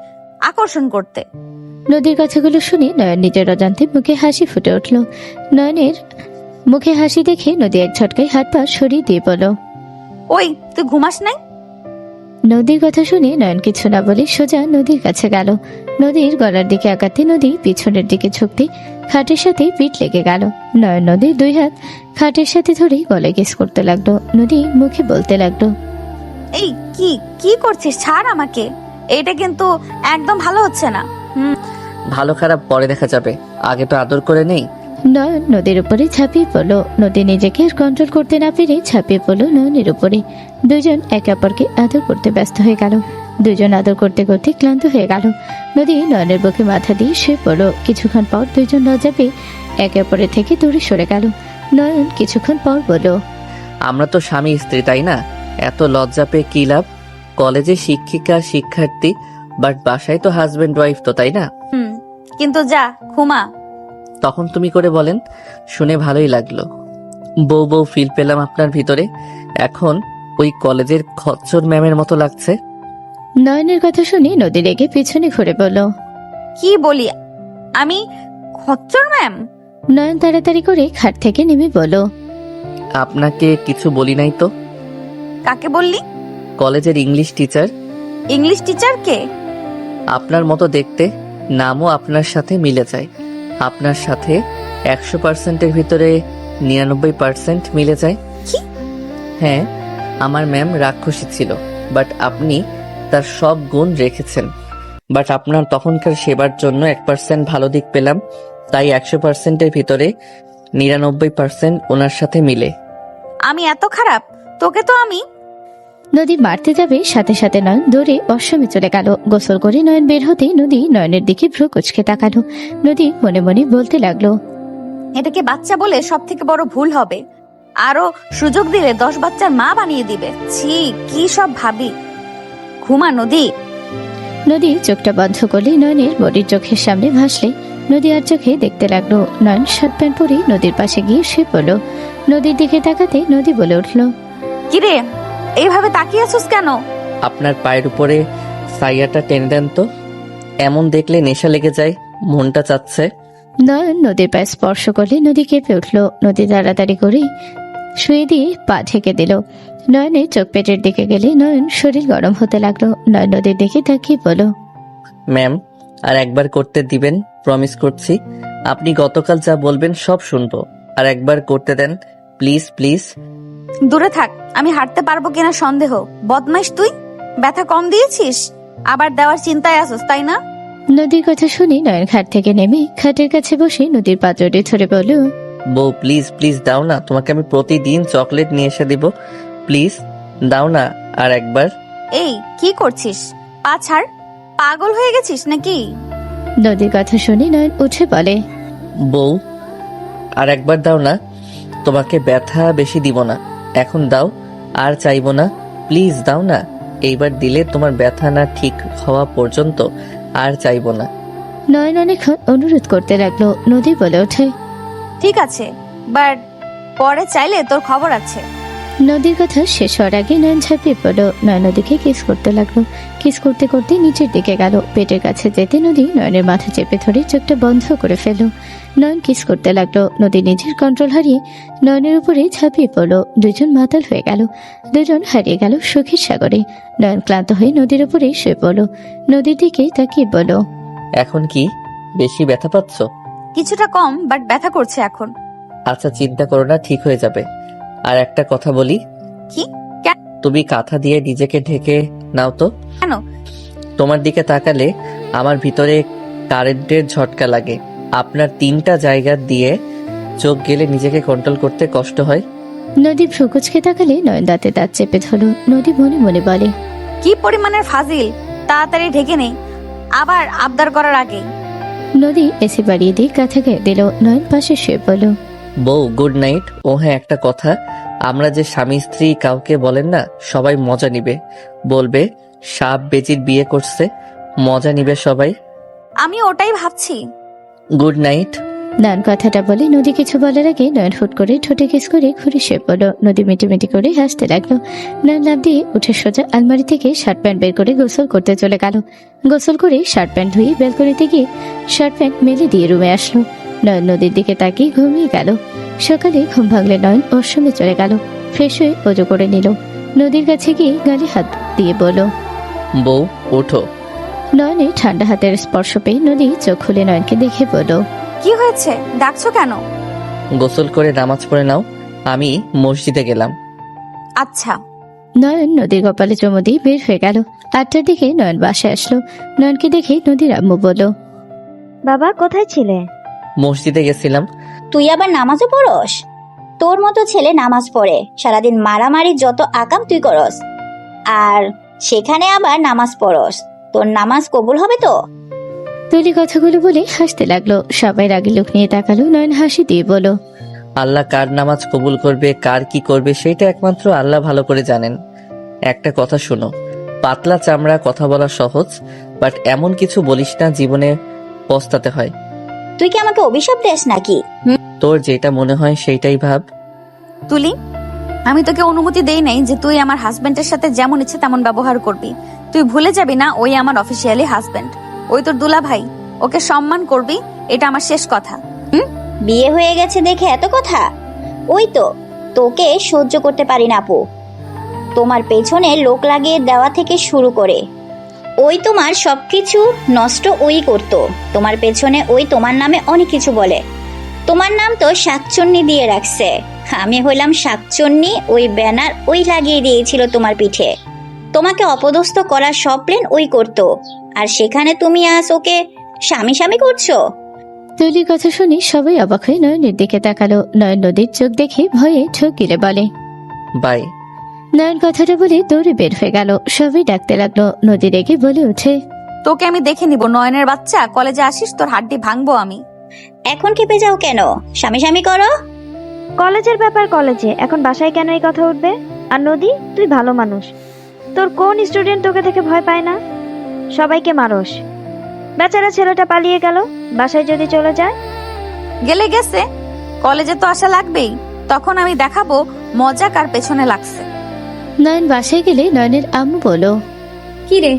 আকর্ষণ করতে। নদীর কথাগুলো শুনে নয়ন নিজের অজান্তে মুখে হাসি ফুটে উঠল। নয়নের মুখে হাসি দেখে নদী এক ঝটকায় হাত পা সরিয়ে দিয়ে বলল, ওই, তুই ঘুমাস নাই? নদীর কথা শুনে নয়ন কিছু না বলে সোজা নদীর কাছে গেল। নদীর গলার দিকে আগাতে নদী পিছনের দিকে ঝুঁকতে খাটের সাথে পিঠ লেগে গেল। নয়ন নদীর দুই হাত খাটের সাথে ধরে গলায় কিস করতে লাগলো। নদী মুখে বলতে লাগলো, এই কি কি করছিস? ছাড় আমাকে। এইটা কিন্তু একদম ভালো হচ্ছে না। ভালো খারাপ পরে দেখা যাবে, আগে তো আদর করে নেই। নয়ন নদীর উপরে ঝাঁপিয়ে পড়লো। নদী নিজেকে কন্ট্রোল করতে না পেরে ঝাঁপিয়ে পড়লো নয়নের উপরে। দুজন একে অপরকে আদর করতে ব্যস্ত হয়ে গেল। দুজন আদর করতে করতে ক্লান্ত হয়ে গেল। নদী নয়নের বুকে মাথা দিয়ে শুয়ে পড়লো। কিছুক্ষণ পর দুজন লজ্জা পেয়ে একে অপরের থেকে দূরে সরে গেল। নয়ন কিছুক্ষণ পর বলল, আমরা তো স্বামী স্ত্রী, তাই না? এত লজ্জা পেয়ে কি লাভ? কলেজে শিক্ষিকা শিক্ষার্থী, বাট বাসায় তো হাজবেন্ড ওয়াইফ, তো তাই না? কিন্তু যা, ঘুমা। তখন তুমি করে বলেন, শুনে ভালোই লাগলো। বউ বউ ফিল পেলাম আপনার ভিতরে। এখন ওই কলেজের খচ্চর ম্যামের মতো লাগছে। নয়নের কথা শুনে নদী রেগে পিছনে ঘুরে বলল, কি বলি আমি? খচ্চর ম্যাম? নয়ন তাড়াতাড়ি করে খাট থেকে নেমে বলল, আপনাকে কিছু বলি নাই তো? কাকে বললি? কলেজের ইংলিশ টিচার। ইংলিশ টিচার কে? আপনার মতো দেখতে, নামও আপনার সাথে মিলে যায়। আপনার সাথে 100%-এর ভিতরে 99% মিলে যায়। কি? হ্যাঁ, আমার ম্যাম রাক্ষসী ছিল, বাট আপনি তার সব গুণ রেখেছেন। বাট আপনার তখনকার সেবার জন্য 1% ভালো দিক পেলাম, তাই 100%-এর ভিতরে 99% ওনার সাথে মিলে। আমি এত খারাপ? তোকে তো আমি। নদী মারতে যাবে, সাথে সাথে নয়ন দৌড়ে ওয়াশরুমে চলে গেল। গোসল করে নয়ন বের হতেই নদী নয়নের দিকে ভ্রু কুঁচকে তাকালো। নদী মনে মনে বলতে লাগলো, এটাকে বাচ্চা বলে সব থেকে বড় ভুল হবে। আরো সুযোগ দিলে 10 বাচ্চার মা বানিয়ে দিবে। ছি, কি সব ভাবি। ঘুমা নদী। নদী চোখটা বন্ধ করলে নয়নের বডির চোখের সামনে ভাসলে নদী আর চোখে দেখতে লাগলো। নয়ন শার্ট প্যান্ট পরে নদীর পাশে গিয়ে শুয়ে পড়লো। নদীর দিকে তাকাতে নদী বলে উঠলো, কিরে, এইভাবে তাকিয়ে আছিস কেন? আপনার পায়ের উপরে সাইয়াটা টেনে দেন তো, এমন দেখলে নেশা লেগে যায়, মনটা চাচ্ছে। নয়ন নদীর পায়ে স্পর্শ করলে নদী কেঁপে উঠলো। নদী তাড়াতাড়ি করে শুয়ে দিয়ে পা ঢেকে দিল। নয়নের চোখ পেটের দিকে গেলে নয়ন শরীর গরম হতে লাগলো। নয়ন নদীর দিকে তাকিয়ে বলল, ম্যাম, আর একবার করতে দিবেন? প্রমিস করছি, আপনি গতকাল যা বলবেন সব শুনবো। আর একবার করতে দেন প্লিজ প্লিজ। দূরে থাক, আমি হাঁটতে পারবো কিনা সন্দেহ। বদমাইশ তুই। ব্যথা কম দিয়েছিস, আবার দেওয়ার চিন্তায় আসিস, তাই না? নদীর কথা শুনে নয়ন খাট থেকে নেমে খাটের কাছে বসে নদীর পাত্রটি ধরে বলল, বউ প্লিজ প্লিজ দাও না, তোমাকে আমি প্রতিদিন চকলেট নিয়ে এসে দিব, প্লিজ দাও না আর একবার। এই কি করছিস? পা ছাড়। পাগল হয়ে গেছিস নাকি? নদীর কথা শুনে নয়ন উঠে বলে, বউ আর একবার দাও না, তোমাকে ব্যথা বেশি দিব না, এখন দাও, আর চাইবো না, প্লিজ দাও না। এইবার দিলে তোমার ব্যথা না ঠিক হওয়া পর্যন্ত আর চাইবো না। নয়ন অনেকক্ষণ অনুরোধ করতে লাগলো। নদী বলে ওঠে, ঠিক আছে, বাট পরে চাইলে তোর খবর আছে। নদীর কথা শেষ হওয়ার আগে নয়ন ঝাঁপিয়ে পড়লো। নয়ন নদীকে কিস করতে লাগলো। কিস করতে করতে নিচের দিকে গেল। পেটের কাছে যেতে নদী নয়নের মাথা চেপে ধরে চোখটা বন্ধ করে ফেললো। নয়ন কিস করতে লাগলো। নদী নিজের কন্ট্রোল হারিয়ে নয়নের উপরে ঝাঁপিয়ে পড়লো। দুজন মাতাল হয়ে গেল। দুজন হারিয়ে গেল সুখের সাগরে। নয়ন ক্লান্ত হয়ে নদীর উপরে শুয়ে পড়লো। নদীর দিকে তাকিয়ে বলল, এখন কি বেশি ব্যথা পাচ্ছ? কিছুটা কম, বাট ব্যথা করছে এখন। আচ্ছা চিন্তা করো না, ঠিক হয়ে যাবে। আর একটা কথা বলি, কি? তুমি কাঁথা দিয়ে নিজেকে ঢেকে নাও তো। কেন? তোমার দিকে তাকালে আমার ভিতরে কারেন্টের ঝটকা লাগে। আপনার 3টা জায়গা দিয়ে চোখ গেলে নিজেকে কন্ট্রোল করতে কষ্ট হয়। নদী ভ্রুকুচকে তাকালে নয়ন দাঁতে দাঁত চেপে ধরল। নদী মনে মনে বলে, কি পরিমাণের ফাজিল। তাড়াতাড়ি ঢেকে নেই। আবার আবদার করার আগেই। নদী এসি বাড়িয়ে দিয়ে কাঁথা গায়ে দিল। নয়ন পাশে শুয়ে পড়ল। বউ গুড নাইট। ও হ্যাঁ, একটা কথা, আমরা যে স্বামী স্ত্রী কাউকে বলেন না, সবাই মজা নিবে, বলবে সাপ বেজির বিয়ে করছে, মজা নিবে সবাই। আমি ওটাই ভাবছি। Good night. নয়ন কথাটা বলে নদী কিছু বলার আগে নয়ন হুট করে ঠোঁটে কিস করে ঘুরে শুয়ে পড়ল। নদী মিটিমিটি করে হাসতে লাগলো। নয়ন লাফ দিয়ে উঠে সোজা আলমারি থেকে শার্ট প্যান্ট বের করে গোসল করতে চলে গেল। গোসল করে শার্ট প্যান্ট ধুয়ে ব্যালকনিতে গিয়ে শার্ট প্যান্ট মেলে দিয়ে রুমে আসলো। নয়ন নদীর দিকে তাকিয়ে ঘুমিয়ে গেল। সকালে ঘুম ভাঙলে নয়ন ওয়াশরুমে চলে গেল। ফ্রেশ হয়ে ওজু করে নিল। নদীর কাছে গিয়ে গালে হাত দিয়ে বলল, বউ ওঠো। নয়নের ঠান্ডা হাতের স্পর্শ পেয়ে নদী চোখ খুলে নয়নকে দেখে বলল, কি হয়েছে, ডাকছো কেন? গোসল করে নামাজ পড়ে নাও, আমি মসজিদে গেলাম। আচ্ছা। নয়ন নদীর কপালে চুমু দিয়ে বের হয়ে গেল। 8টার দিকে নয়ন বাসায় আসলো। নয়নকে দেখে নদীর আম্মু বলল, বাবা কোথায় ছিলে? মসজিদে গেছিলাম। তুই আবার নামাজও পড়স? তোর মতো ছেলে নামাজ পড়ে সারাদিন মারামারি যত আকাম তুই করস, আর সেখানে আবার নামাজ পড়স, তোর নামাজ কবুল হবে তো? তুলি কথাগুলো বলে হাসতে লাগলো। সবাই রাগি লোক নিয়ে তাকালো। নয়ন হাসি দিয়ে বলল, আল্লাহ কার নামাজ কবুল করবে, কার কি করবে, সেটা একমাত্র আল্লাহ ভালো করে জানেন। একটা কথা শোনো, পাতলা চামড়া, কথা বলা সহজ, বাট এমন কিছু বলিস না জীবনে পস্তাতে হয়। তুই কি আমাকে অভিশাপ দেস নাকি? তোর যেটা মনে হয় সেইটাই ভাব। তুলি, আমি তোকে অনুমতি দেই নাই যে তুই আমার হাজবেন্ডের সাথে যেমন ইচ্ছে তেমন ব্যবহার করবি। তুই ভুলে যাবি না ওই আমার অফিসিয়ালি হাজবেন্ড, ওই তোর দুলা ভাই, ওকে সম্মান করবি, এটা আমার শেষ কথা। বিয়ে হয়ে গেছে দেখে এত কথা? ওই তো, তোকে সহ্য করতে পারি না আপু। তোমার পেছনে লোক লাগিয়ে দেওয়া থেকে শুরু করে ওই তোমার সবকিছু নষ্ট ওই করতো। তোমার পেছনে ওই তোমার নামে অনেক কিছু বলে। তোমার নাম তো শাকচুন্নি দিয়ে রাখছে। আমি হইলাম শাকচুন্নি, ওই ব্যানার ওই লাগিয়ে দিয়েছিল তোমার পিঠে। তোমাকে অপদস্থ করার সব প্ল্যান ওই করতো, আর সেখানে তুমি আজ ওকে স্বামী স্বামী করছো। তুলির কথা শুনে সবাই অবাক হয়ে নয়নের দিকে তাকালো। নয়ন নদীর চোখ দেখে ভয়ে ঠোক গিলে বলে, বাই। নয়ন কথাটা বলে দৌড়ে বের হয়ে গেল। সবাই ডাকতে লাগলো। নদী রেগে বলে ওঠে, তোকে আমি দেখে নিব নয়নের বাচ্চা, কলেজে আসিস তোর হাড্ডি ভাঙবো আমি। এখন খেপে যাও কেন? স্বামী স্বামী করো। কলেজের ব্যাপার কলেজে, এখন বাসায় কেন এই কথা উঠবে? আর নদী, তুই ভালো মানুষ, তোর কোন স্টুডেন্ট তোকে দেখে ভয় পায় না? সবাইকে মারস। বেচারা ছেলেটা পালিয়ে গেল, বাসায় যদি চলে যায়? গেলে গেছে, কলেজে তো আসা লাগবেই, তখন আমি দেখাবো মজা কার পেছনে লাগছে। নয়ন বাসায় গেলে নয়নের আম্মু বলল, কি রে,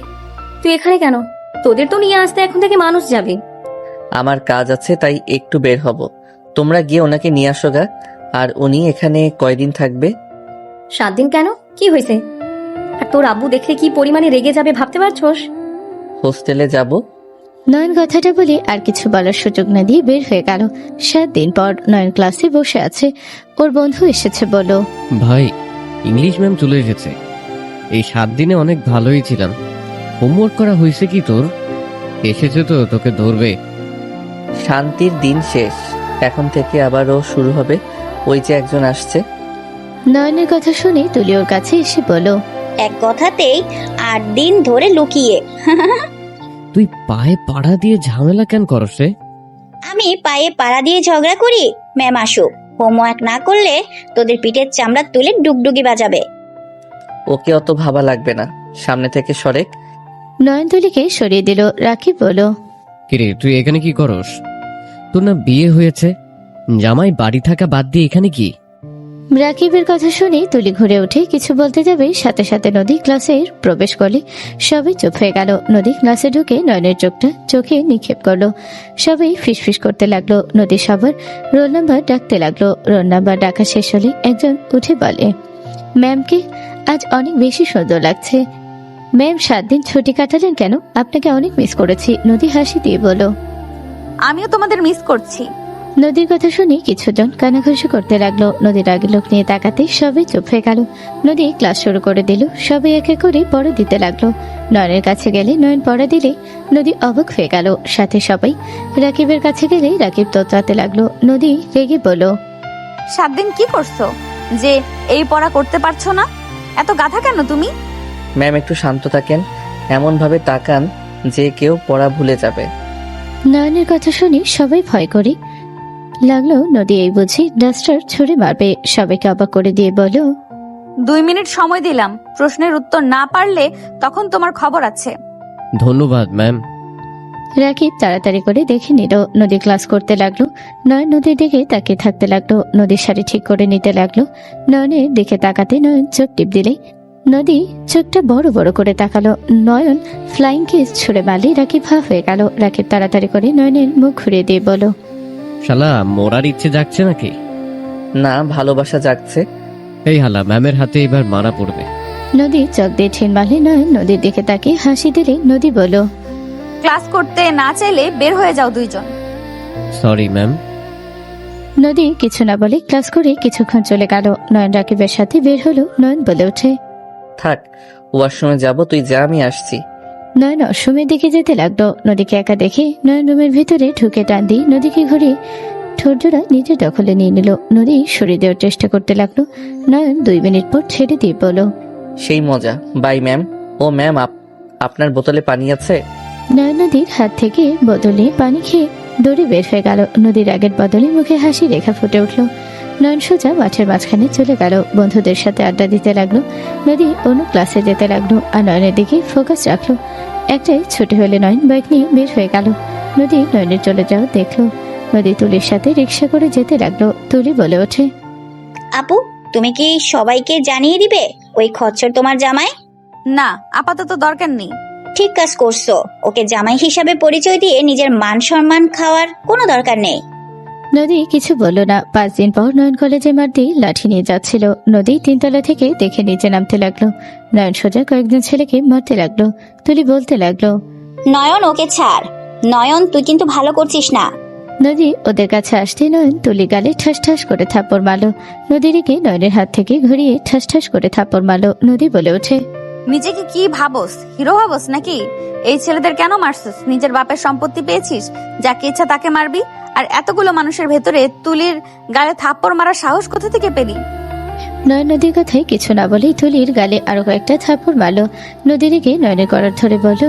তুই এখানে কেন? তোদের তো নিয়ে আসতে এখন থেকে মানুষ যাবে। আমার কাজ আছে, তাই একটু বের হব। তোমরা গিয়ে ওনাকে নিয়ে আসো গা। আর উনি এখানে কয়দিন থাকবে? 7 দিন কেন, কি হয়েছে? আর তোর আব্বু দেখলে কি পরিমাণে রেগে যাবে ভাবতে পারছোস? হোস্টেলে যাব। নয়ন কথাটা বলে আর কিছু বলার সুযোগ না দিয়ে বের হয়ে গেল। 7 দিন পর নয়ন ক্লাসে বসে আছে। ওর বন্ধু এসেছে বলল, ভাই, ইংলিশ ম্যাম চলে এসেছে। এই 7 দিনে অনেক ভালোই ছিলাম। হোমওয়ার্ক করা হয়েছে কি তোর? এসেছে তো তোকে ধরবে। শান্তির দিন শেষ, এখন থেকে আবারও শুরু হবে। ওই যে একজন আসছে। নয়নের কথা শুনে তুলি ওর কাছে এসে বলল, এক কথাতেই 8 দিন ধরে লুকিয়ে। তুই পায়ে পাড়া দিয়ে ঝামেলা কেন করস রে? আমি পায়ে পাড়া দিয়ে ঝগড়া করি? ম্যাম আসুক, হোমওয়ার্ক না করলে তোদের পিঠের চামড়া তুলে ডুগডুগি বাজাবে। ওকে অত ভাবা লাগবে না, সামনে থেকে সরেক। নয়ন তুলিকে সরিয়ে দিল। রাকিব বলল, কিরে, তুই এখানে কি করস? তোর না বিয়ে হয়েছে? জামাই বাড়ি থাকা বাদ দিয়ে এখানে কি? রাকিবের কথা শুনে তুলি ঘুরে উঠে কিছু বলতে যাবে, সাথে সাথে নদী ক্লাসে প্রবেশ করলে সবাই চুপ হয়ে গেল। নদী ক্লাসে ঢুকে নয়নের চোখটা চোখে নিক্ষেপ করলো। সবাই ফিসফিস করতে লাগলো। নদী সবার রোল নাম্বার ডাকতে লাগলো। রোল নাম্বার ডাকা শেষ হলে একজন উঠে বলে, ম্যামকে আজ অনেক বেশি সুন্দর লাগছে। ম্যাম 7 দিন ছুটি কাটালেন কেন? আপনাকে অনেক মিস করেছি। নদী হাসি দিয়ে বলল, আমিও তোমাদের মিস করছি। নদীর কথা শুনে কিছুজন কানাঘুষি করতে লাগলো। নদীর আগে লোক নিয়ে তাকাতে সবাই চুপ হয়ে গেল। নদী ক্লাস শুরু করে দিল। সবাই একে করে পড়া দিতে লাগলো। নয়নের কাছে গেলে নয়ন পড়া দিলে নদী অবাক হয়ে গেল। সাথে সবাই রাকিবের কাছে গেলে রাকিব তোতলাতে লাগলো। নদী রেগে বলল, 7 দিন কি করছো যে এই পড়া করতে পারছো না? এত গাধা কেন তুমি? ম্যাম একটু শান্ত থাকেন, এমন ভাবে তাকান যে কেউ পড়া ভুলে যাবে। নয়নের কথা শুনে সবাই ভয় করে লাগলো নদী এই বুঝি ডাস্টার ছুঁড়ে মারবে। সবাইকে অবাক করে দিয়ে বলো, 2 মিনিট সময় দিলাম, প্রশ্নের উত্তর না পারলে তখন তোমার খবর আছে। ধন্যবাদ ম্যাম। রাকিব তাড়াতাড়ি করে দেখে নিল। নদী ক্লাস করতে লাগলো। নয়ন নদীর দিকে তাকিয়ে থাকতে লাগলো। নদীর শাড়ি ঠিক করে নিতে লাগলো। নয়নের দিকে তাকাতে নয়ন চোখ টিপ দিলে নদী চোখটা বড় বড় করে তাকালো। নয়ন ফ্লাইং কিস ছুড়ে মারলে রাকিব হা হয়ে গেল। রাকিব তাড়াতাড়ি করে নয়নের মুখ ঘুরিয়ে দিয়ে বলো, শালা মরার ইচ্ছে জাগছে নাকি? না, ভালোবাসা জাগছে। এই হালা, ম্যামের হাতে এবার মারা পড়বে। নদী চোখ দিয়ে ঠেন মারলে। নয়ন নদীর দিকে তাকিয়ে হাসি দিলে। নদী বলল, ক্লাস করতে না চাইলে বের হয়ে যাও দুইজন। Sorry ma'am. নদী কিছু না বলে ক্লাস করে কিছুক্ষণ চলে গেল। নয়ন রাকিবের সাথে বের হলো। নয়ন বলে ওঠে, থাক, ওয়াশরুমে যাব, তুই যা, আমি আসছি। নয়ন অশ্রমের দিকে যেতে লাগলো। নদীকে একা দেখে নয়ন রুমের ভিতরে ঢুকে টান দিয়ে নদীকে ঘুরে ঠোঁটজোড়া নিজের দখলে নিয়ে নিল। নদী সরিয়ে দেওয়ার চেষ্টা করতে লাগলো। নয়ন 2 মিনিট পর ছেড়ে দিয়ে বলল, সেই মজা। Bye ma'am. ও ম্যাম, আপনার বোতলে পানি আছে? নয়ন নদীর হাত থেকে বোতলে পানি খেয়ে দৌড়ে বের হয়ে গেল। নদীর আগের বদলে মুখে হাসি রেখা ফুটে উঠল। নয়ন সোজা মাঠের মাঝখানে চলে গেল। বন্ধুদের সাথে আড্ডা দিতে লাগলো। নদী অন্য ক্লাসে যেতে লাগলো আর নয়নের দিকে ফোকাস রাখলো। একটাই ছুটি হলে নয়ন বাইক নিয়ে বের হয়ে গেল। নদী নয়নের চলে যাও দেখলো। নদী তুলির সাথে রিক্সা করে যেতে লাগলো। তুলি বলে ওঠে, আপু, তুমি কি সবাইকে জানিয়ে দিবে ওই খচ্চর তোমার জামাই? না, আপাতত দরকার নেই। ঠিক কাজ করছো। ওকে জামাই হিসাবে পরিচয় দিয়ে নিজের মান সম্মান খাওয়ার কোনো দরকার নেই। নদী কিছু বলল না। 5 দিন পর নয়ন কলেজে মারদি লাঠি নিয়ে যাচ্ছিল। নদী 3 তলা থেকে দেখে নিচে নামতে লাগলো। নয়ন সোজা কয়েকজন ছেলেকে মারতে লাগলো। তুলি বলতে লাগলো, নয়ন, ওকে ছাড়। নয়ন, তুই কিন্তু ভালো করছিস না। নদী ওদের কাছে আসতে নয়ন তুলি গালে ঠাস ঠাস করে থাপ্পড় মারলো। নদীকে নয়নের হাত থেকে ঘুরিয়ে ঠাস ঠাস করে থাপ্পড় মারলো। নদী বলে ওঠে, নিজেকে কি ভাবস, হিরো ভাবস নাকি? এই ছেলেদের কেন মারছিস? নিজের বাপের সম্পত্তি পেয়েছিস, যাকে ইচ্ছা তাকে মারবি। আর এতগুলো মানুষের ভেতরে তুলির গালে থাপ্পড় মারার সাহস কোথা থেকে পেলি? নয়ন নদীর কথায় কিছু না বলেই তুলির গালে আরো কয়েকটা থাপ্পড় মারলো। নদীকে নয়নের করার ধরে বলল,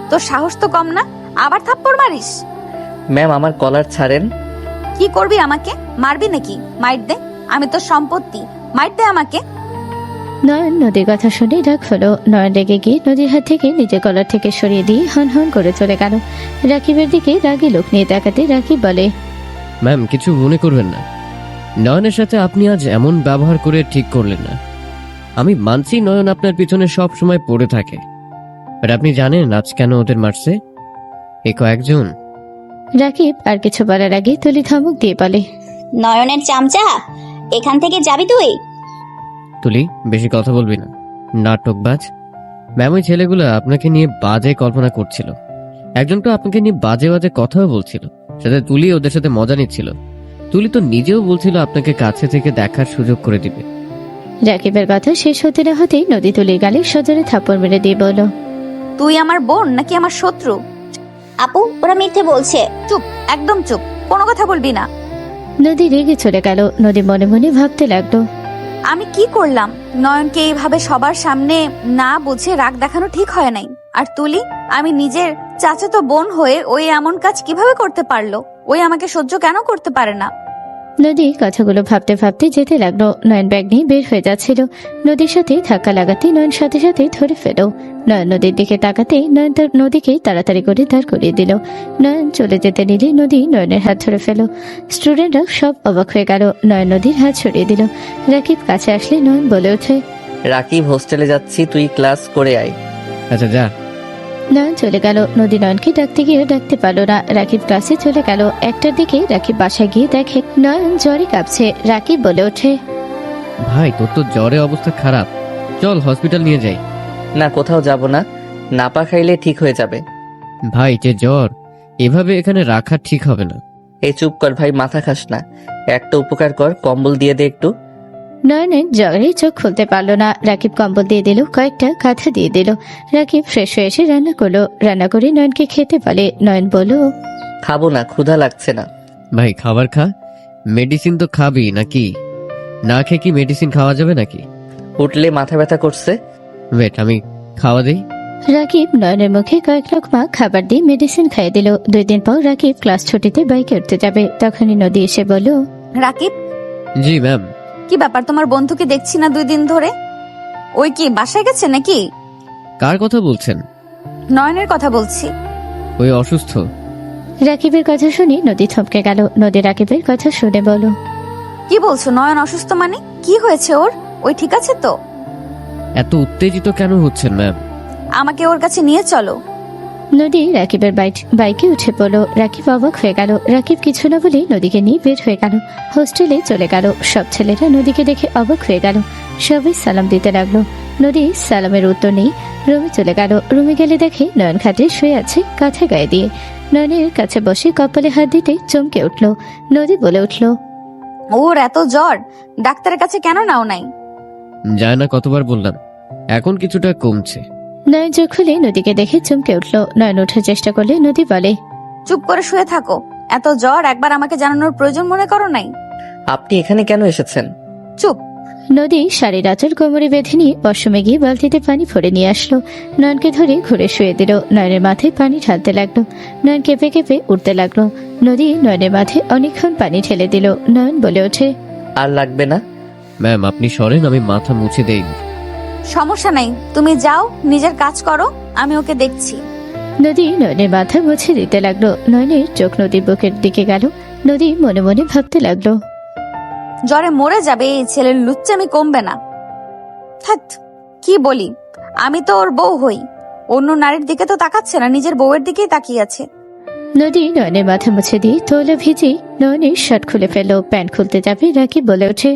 তোর সাহস তো কম না, আবার থাপ্পড় মারিস? ম্যাম, আমার কলার ছাড়েন। কি করবি আমাকে? মারবি নাকি? মাইট দে, আমি তোর সম্পত্তি, মাইট দে আমাকে। নয়ন নদীর কথা শুনে রাগ হলো। নয়ন রেগে গিয়ে নদীর হাত থেকে নিজের কলার থেকে সরিয়ে দিয়ে হন হন করে চলে গেল। রাকিবের দিকে রাগী লোক নিয়ে তাকাতে রাকিব বলে, ম্যাম, কিছু মনে করবেন না। নয়নের সাথে আপনি আজ এমন ব্যবহার করে ঠিক করলেন না। আমি মানছি নয়ন আপনার পিছনে সব সময় পড়ে থাকে, আর আপনি জানেন আজ কেন ওদের মারছে? এ কয়েকজন। রাকিব আর কিছু বলার আগে তুলি ধমক দিয়ে বলে, নয়নের চামচা, এখান থেকে যাবি তুই? তুলি, বেশি কথা বলবি না, নাটকবাজ। ম্যাম, ওই ছেলেগুলো আপনাকে নিয়ে বাজে কল্পনা করছিল। একজন তো আপনাকে নিয়ে বাজে বাজে কথাও বলছিল, সাথে তুলি ওদের সাথে মজা নিচ্ছিল। তুলি তো নিজেও বলছিল আপনাকে কাছে থেকে দেখার সুযোগ করে দিবে। রাকিবের কথা শেষ হতে না হতেই নদী তুলির গালে সজোরে থাপ্পড় মেরে দিয়ে বলল, তুই আমার বোন নাকি আমার শত্রু? আপু, ওরা মিথ্যে বলছে। চুপ, একদম চুপ, কোনো কথা বলবি না। নদী রেগে চলে গেল। নদী মনে মনে ভাবতে লাগলো, আমি কি করলাম? নয়নকে এইভাবে সবার সামনে না বুঝে রাগ দেখানো ঠিক হয় নাই। আর তুলি, আমি নিজের চাচাতো বোন হয়ে ওই এমন কাজ কিভাবে করতে পারলো? ওই আমাকে সহ্য কেন করতে পারে না? নদী কথাগুলো ভাবতে ভাবতে যেতে লাগলো। নয়ন ব্যাগ নিয়ে বের হয়ে যাচ্ছিল। নদীর সাথে ধাক্কা লাগাতে নয়ন সাথে সাথে ধরে ফেল। নয়ন নদীর দিকে তাকাতেই নয়ন তার নদীকে তাড়াতাড়ি করে দাঁড় করিয়ে দিল। নয়ন চলে যেতে নিলে নদী নয়নের হাত ধরে ফেল। স্টুডেন্টরা সব অবাক হয়ে গেল। নয়ন নদীর হাত সরিয়ে দিল। রাকিব কাছে আসলে নয়ন বলে ওঠে, রাকিব, হোস্টেলে যাচ্ছি, তুই ক্লাস করে আয়। আচ্ছা, যা। নয়ন চলে গেল। নদী নয়নকে ডাকতে গিয়ে ডাকতে পারলো না। রাকিব ক্লাসে চলে গেল। 1টার দিকে রাকিব বাসায় গিয়ে দেখে নয়ন জ্বরে কাঁপছে। রাকিব বলে ওঠে, ভাই, তোর তো জ্বরে অবস্থা খারাপ, চল হসপিটাল নিয়ে যাই। না, কোথাও যাব না, নাপা খাইলে ঠিক হয়ে যাবে। ভাই, যে জ্বর, এভাবে এখানে রাখা ঠিক হবে না। এই চুপ কর ভাই, মাথা খাস না। একটা উপকার কর, কম্বল দিয়ে দে একটু। নয়নের জ্বরে চোখ খুলতে পারলো না। রাকিব কম্বল দিয়ে দিল, কয়েকটা কাঁথা দিয়ে দিল। রাকিব ফ্রেশ হয়ে এসে রান্না করলো। রান্না করে নয়নকে খেতে বলে। নয়ন বলল, খাবো না, ক্ষুধা লাগছে না। ভাই, খাবার খা, মেডিসিন তো খাবি নাকি? না খেয়ে কি মেডিসিন খাওয়া যাবে নাকি? উঠলে মাথা ব্যথা করছে। ওয়েট, আমি খাওয়া দেই। রাকিব নয়নের মুখে কয়েক লোকমা খাবার দিয়ে মেডিসিন খাইয়ে দিল। 2 দিন পর রাকিব ক্লাস ছুটিতে বাইকে উঠতে যাবে, তখনই নদী এসে বলল, রাকিব, জি ম্যাম। কি ব্যাপার, তোমার বন্ধুকে দেখছি না 2 দিন ধরে? ওই কি বাসায় গেছে নাকি? কার কথা বলছেন? নয়নের কথা বলছি। ওই অসুস্থ। রাকিবের কথা শুনে নদী থমকে গেল। নদী রাকিবের কথা শুনে বলল, কি বলছো? নয়ন অসুস্থ মানে কি হয়েছে ওর? ওই ঠিক আছে তো? এত উত্তেজিত কেন হচ্ছেন ম্যাম? আমাকে ওর কাছে নিয়ে চলো। নদী রাকিবের বাইকে উঠে পড়ল। রাকিব অবাক হয়ে গেল। রাকিব কিছু না বলে নদীকে নিয়ে বের হয়ে গেল। হোস্টেলে চলে গেল। সব ছেলেরা নদীকে দেখে অবাক হয়ে গেল। সবাই সালাম দিতে লাগলো। নদী সালামের উত্তর নেই, রুমে চলে গেল। রুমে গেলে দেখে নয়ন খাটে শুয়ে আছে, কাঁথে গায়ে দিয়ে। নয়নের কাছে বসে কপালে হাত দিতে চমকে উঠল। নদী বলে উঠল, ওর এত জ্বর, ডাক্তারের কাছে কেন নাও নাই? যায় না, কতবার বললাম। এখন কিছুটা কমছে। নয়ন চোখ খুলে নদীকে দেখে চমকে উঠল। নয়ন ওঠার চেষ্টা করলে নদী বলে, চুপ করে শুয়ে থাকো। এত জ্বর একবার আমাকে জানানোর প্রয়োজন মনে করো নাই? আপনি এখানে কেন এসেছেন? চুপ। নদী শাড়ির আঁচল কোমরে বেঁধে নিয়ে ওয়াশরুমে গিয়ে বালতিতে পানি ভরে নিয়ে আসলো। নয়নকে ধরে ঘুরে শুয়ে দিল। নয়নের মাথায় পানি ঢালতে লাগলো। নয়ন কেঁপে কেঁপে উঠতে লাগলো। নদী নয়নের মাথায় অনেকক্ষণ পানি ঢেলে দিল। নয়ন বলে ওঠে, আর লাগবে না। ম্যাম আপনি সরেন, আমি মাথা মুছে দেই। সমস্যা নাই, তুমি যাও, নিজের কাজ করো, আমি ওকে দেখছি। নদী নয়নের মাথা মুছে দিতে লাগলো। নয়নের চোখ নদীর বুকের দিকে গেল। নদী মনে মনে ভাবতে লাগলো, জ্বরে মরে যাবে এই ছেলের লুচ্চামি কমবে না। ধ্যাৎ, কি বলি, আমি তো ওর বউ হই, অন্য নারীর দিকে তো তাকাচ্ছে না, নিজের বউয়ের দিকেই তাকিয়ে আছে। নদী নয়নের মাথা মুছে দিয়ে তোলা ভিজে নয়নের শার্ট খুলে ফেলল। প্যান্ট খুলতে যাবে, রাকিব বলে ওঠে,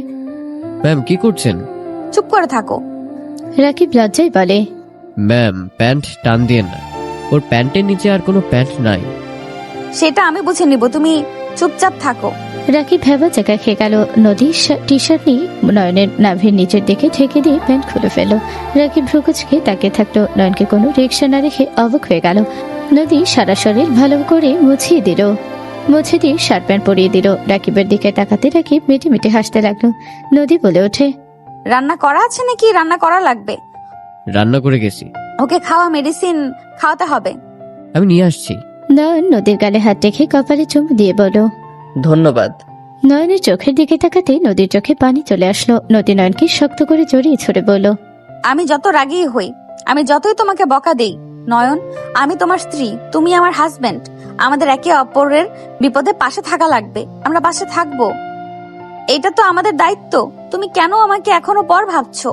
ম্যাম কি করছেন? চুপ করে থাকো। রাকিব লজ্জায় বলে, ম্যাম প্যান্ট টান দিয়েন না, ওর প্যান্টের নিচে আর কোনো প্যান্ট নাই। সেটা আমি বুঝে নিব, তুমি চুপচাপ থাকো। রাকিব ভেবা জায়গা খেয়ে গেল। নদীর টি শার্ট নিয়ে নয়নের নাভির নিচের দিকে ঠেকে দিয়ে প্যান্ট খুলে ফেলল। রাকিব ভ্রুকুচকে তাকিয়ে থাকলো। নয়নকে কোনো রিকশা না রেখে অবাক হয়ে গেল। নদী সারা শরীর ভালো করে মুছিয়ে দিল, মুছে দিয়ে শার্ট প্যান্ট পরিয়ে দিল। রাকিবের দিকে তাকাতে রাকিব মিটি মিটি হাসতে লাগলো। নদী বলে ওঠে, রান্না করা আছে নাকি রান্না করা লাগবে? রান্না করে গেছি। ওকে খাওয়া মেডিসিন খাওয়াতে হবে। আমি নিয়ে আসছি। নয়ন নদীর গালে হাত রেখে কপালে চুমু দিয়ে বলল, ধন্যবাদ। নয়নের চোখের দিকে তাকাতে নদীর চোখে পানি চলে আসলো। নদী নয়নকে শক্ত করে জড়িয়ে ছড়ে বলল, আমি যত রাগী হই, আমি যতই তোমাকে বকা দেই, নয়ন, আমি তোমার স্ত্রী, তুমি আমার হাজবেন্ড। আমাদের একে অপরের বিপদে পাশে থাকা লাগবে, আমরা পাশে থাকবো, এটা তো আমাদের দায়িত্ব। তুমি কেন আমাকে এখনো পর ভাবছো?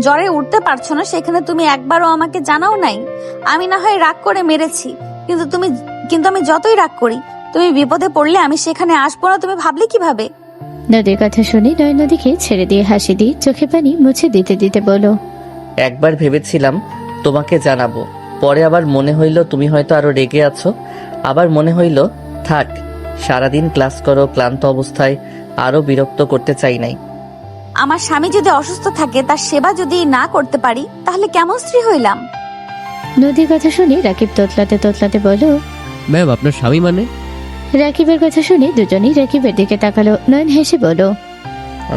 জ্বরে উঠতে পারছো না, সেখানে তুমি একবারও আমাকে জানাও নাই। আমি না হয় রাগ করে মেরেছি, কিন্তু আমি যতই রাগ করি, তুমি বিপদে পড়লে আমি সেখানে আসবো না, তুমি ভাবলে কিভাবে? নদীর কথা শুনে নয় নদীকে ছেড়ে দিয়ে হাসি দিয়ে চোখে পানি মুছে দিতে দিতে বলল, একবার ভেবেছিলাম তোমাকে জানাবো, পরে আবার মনে হইল তুমি হয়তো আরো রেগে আছো। আবার মনে হইল থাক, সারাদিন ক্লাস করো, ক্লান্ত অবস্থায় আরো বিরক্ত করতে চাই নাই। আমার স্বামী যদি অসুস্থ থাকে, তার সেবা যদি না করতে পারি, তাহলে কেমন স্ত্রী হইলাম? নদীর কথা শুনে রাকিব তোতলাতে তোতলাতে বলল, ম্যাম আপনার স্বামী মানে? রাকিবের কথা শুনে দুজনেই রাকিবের দিকে তাকালো। নয়ন হেসে বলল,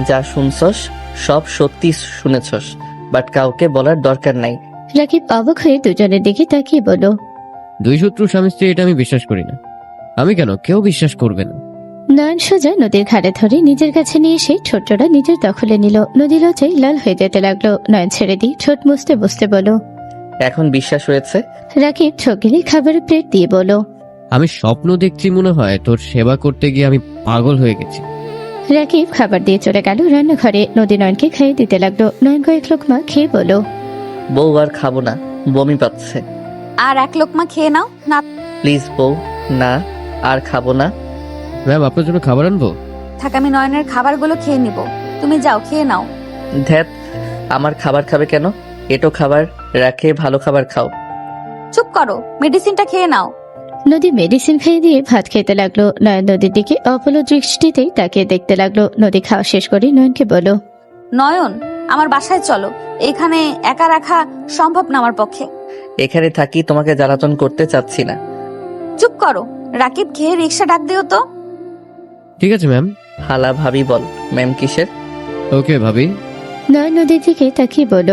যা শুনছস সব সত্যি শুনেছস, বাট কাউকে বলার দরকার নাই। রাকিব অবাক হয়ে দুজনের দিকে তাকিয়ে বলল, দুই শত্রু স্বামী স্ত্রী এটা আমি বিশ্বাস করি না। আমি কেন, কেউ বিশ্বাস করবে না। নয়ন সোজা নদীর ঘাড়ে ধরে নিজের কাছে নিয়ে এসে ছোট্টটা নিজের দখলে নিল। নদী লজ্জায় লাল হয়ে যেতে লাগলো। নয়ন ছেড়ে দিয়ে ঠোঁট মুছতে বসতে বলল, এখন বিশ্বাস হয়েছে? রাকিব ঠকিলে খাবারের প্লেট দিয়ে বলল, আমি স্বপ্ন দেখছি মনে হয়, তোর সেবা করতে গিয়ে আমি পাগল হয়ে গেছি। রাকিব খাবার দিয়ে চলে গেল রান্নাঘরে। নদী নয়নকে খাইয়ে দিতে লাগলো। নয়ন কয়েক লোকমা খেয়ে বলল, বউ আর খাবো না, বমি পাচ্ছে। আর এক লোকমা খেয়ে নাও না। প্লিজ বউ, না আর খাবো না। ম্যাম আপনার জন্য খাবার আনবো? থাক, আমি নয়নের খাবারগুলো খেয়ে নিব, তুমি যাও খেয়ে নাও। ধ্যাত, আমার খাবার খাবে কেন? এটো খাবার রাখে, ভালো খাবার খাও। চুপ করো, মেডিসিনটা খেয়ে নাও। নদী মেডিসিন খাইয়ে দিয়ে ভাত খেতে লাগলো। নয়ন নদীর দিকে অপলো দৃষ্টিতেই তাকিয়ে দেখতে লাগলো। নদী খাওয়া শেষ করে নয়নকে বলল, নয়ন, আমার বাসায় চলো, এখানে একা রাখা সম্ভব না আমার পক্ষে। এখানে থাকি, তোমাকে জ্বালাতন করতে চাচ্ছি না। চুপ করো, রাকিব খেয়ে রিক্সা ডাক দিও তো। ঠিক আছে ম্যাম। হালা ভাবি বল, ম্যাম কিসের? ওকে ভাবি। নয়ন নদীর দিকে তাকিয়ে বলল,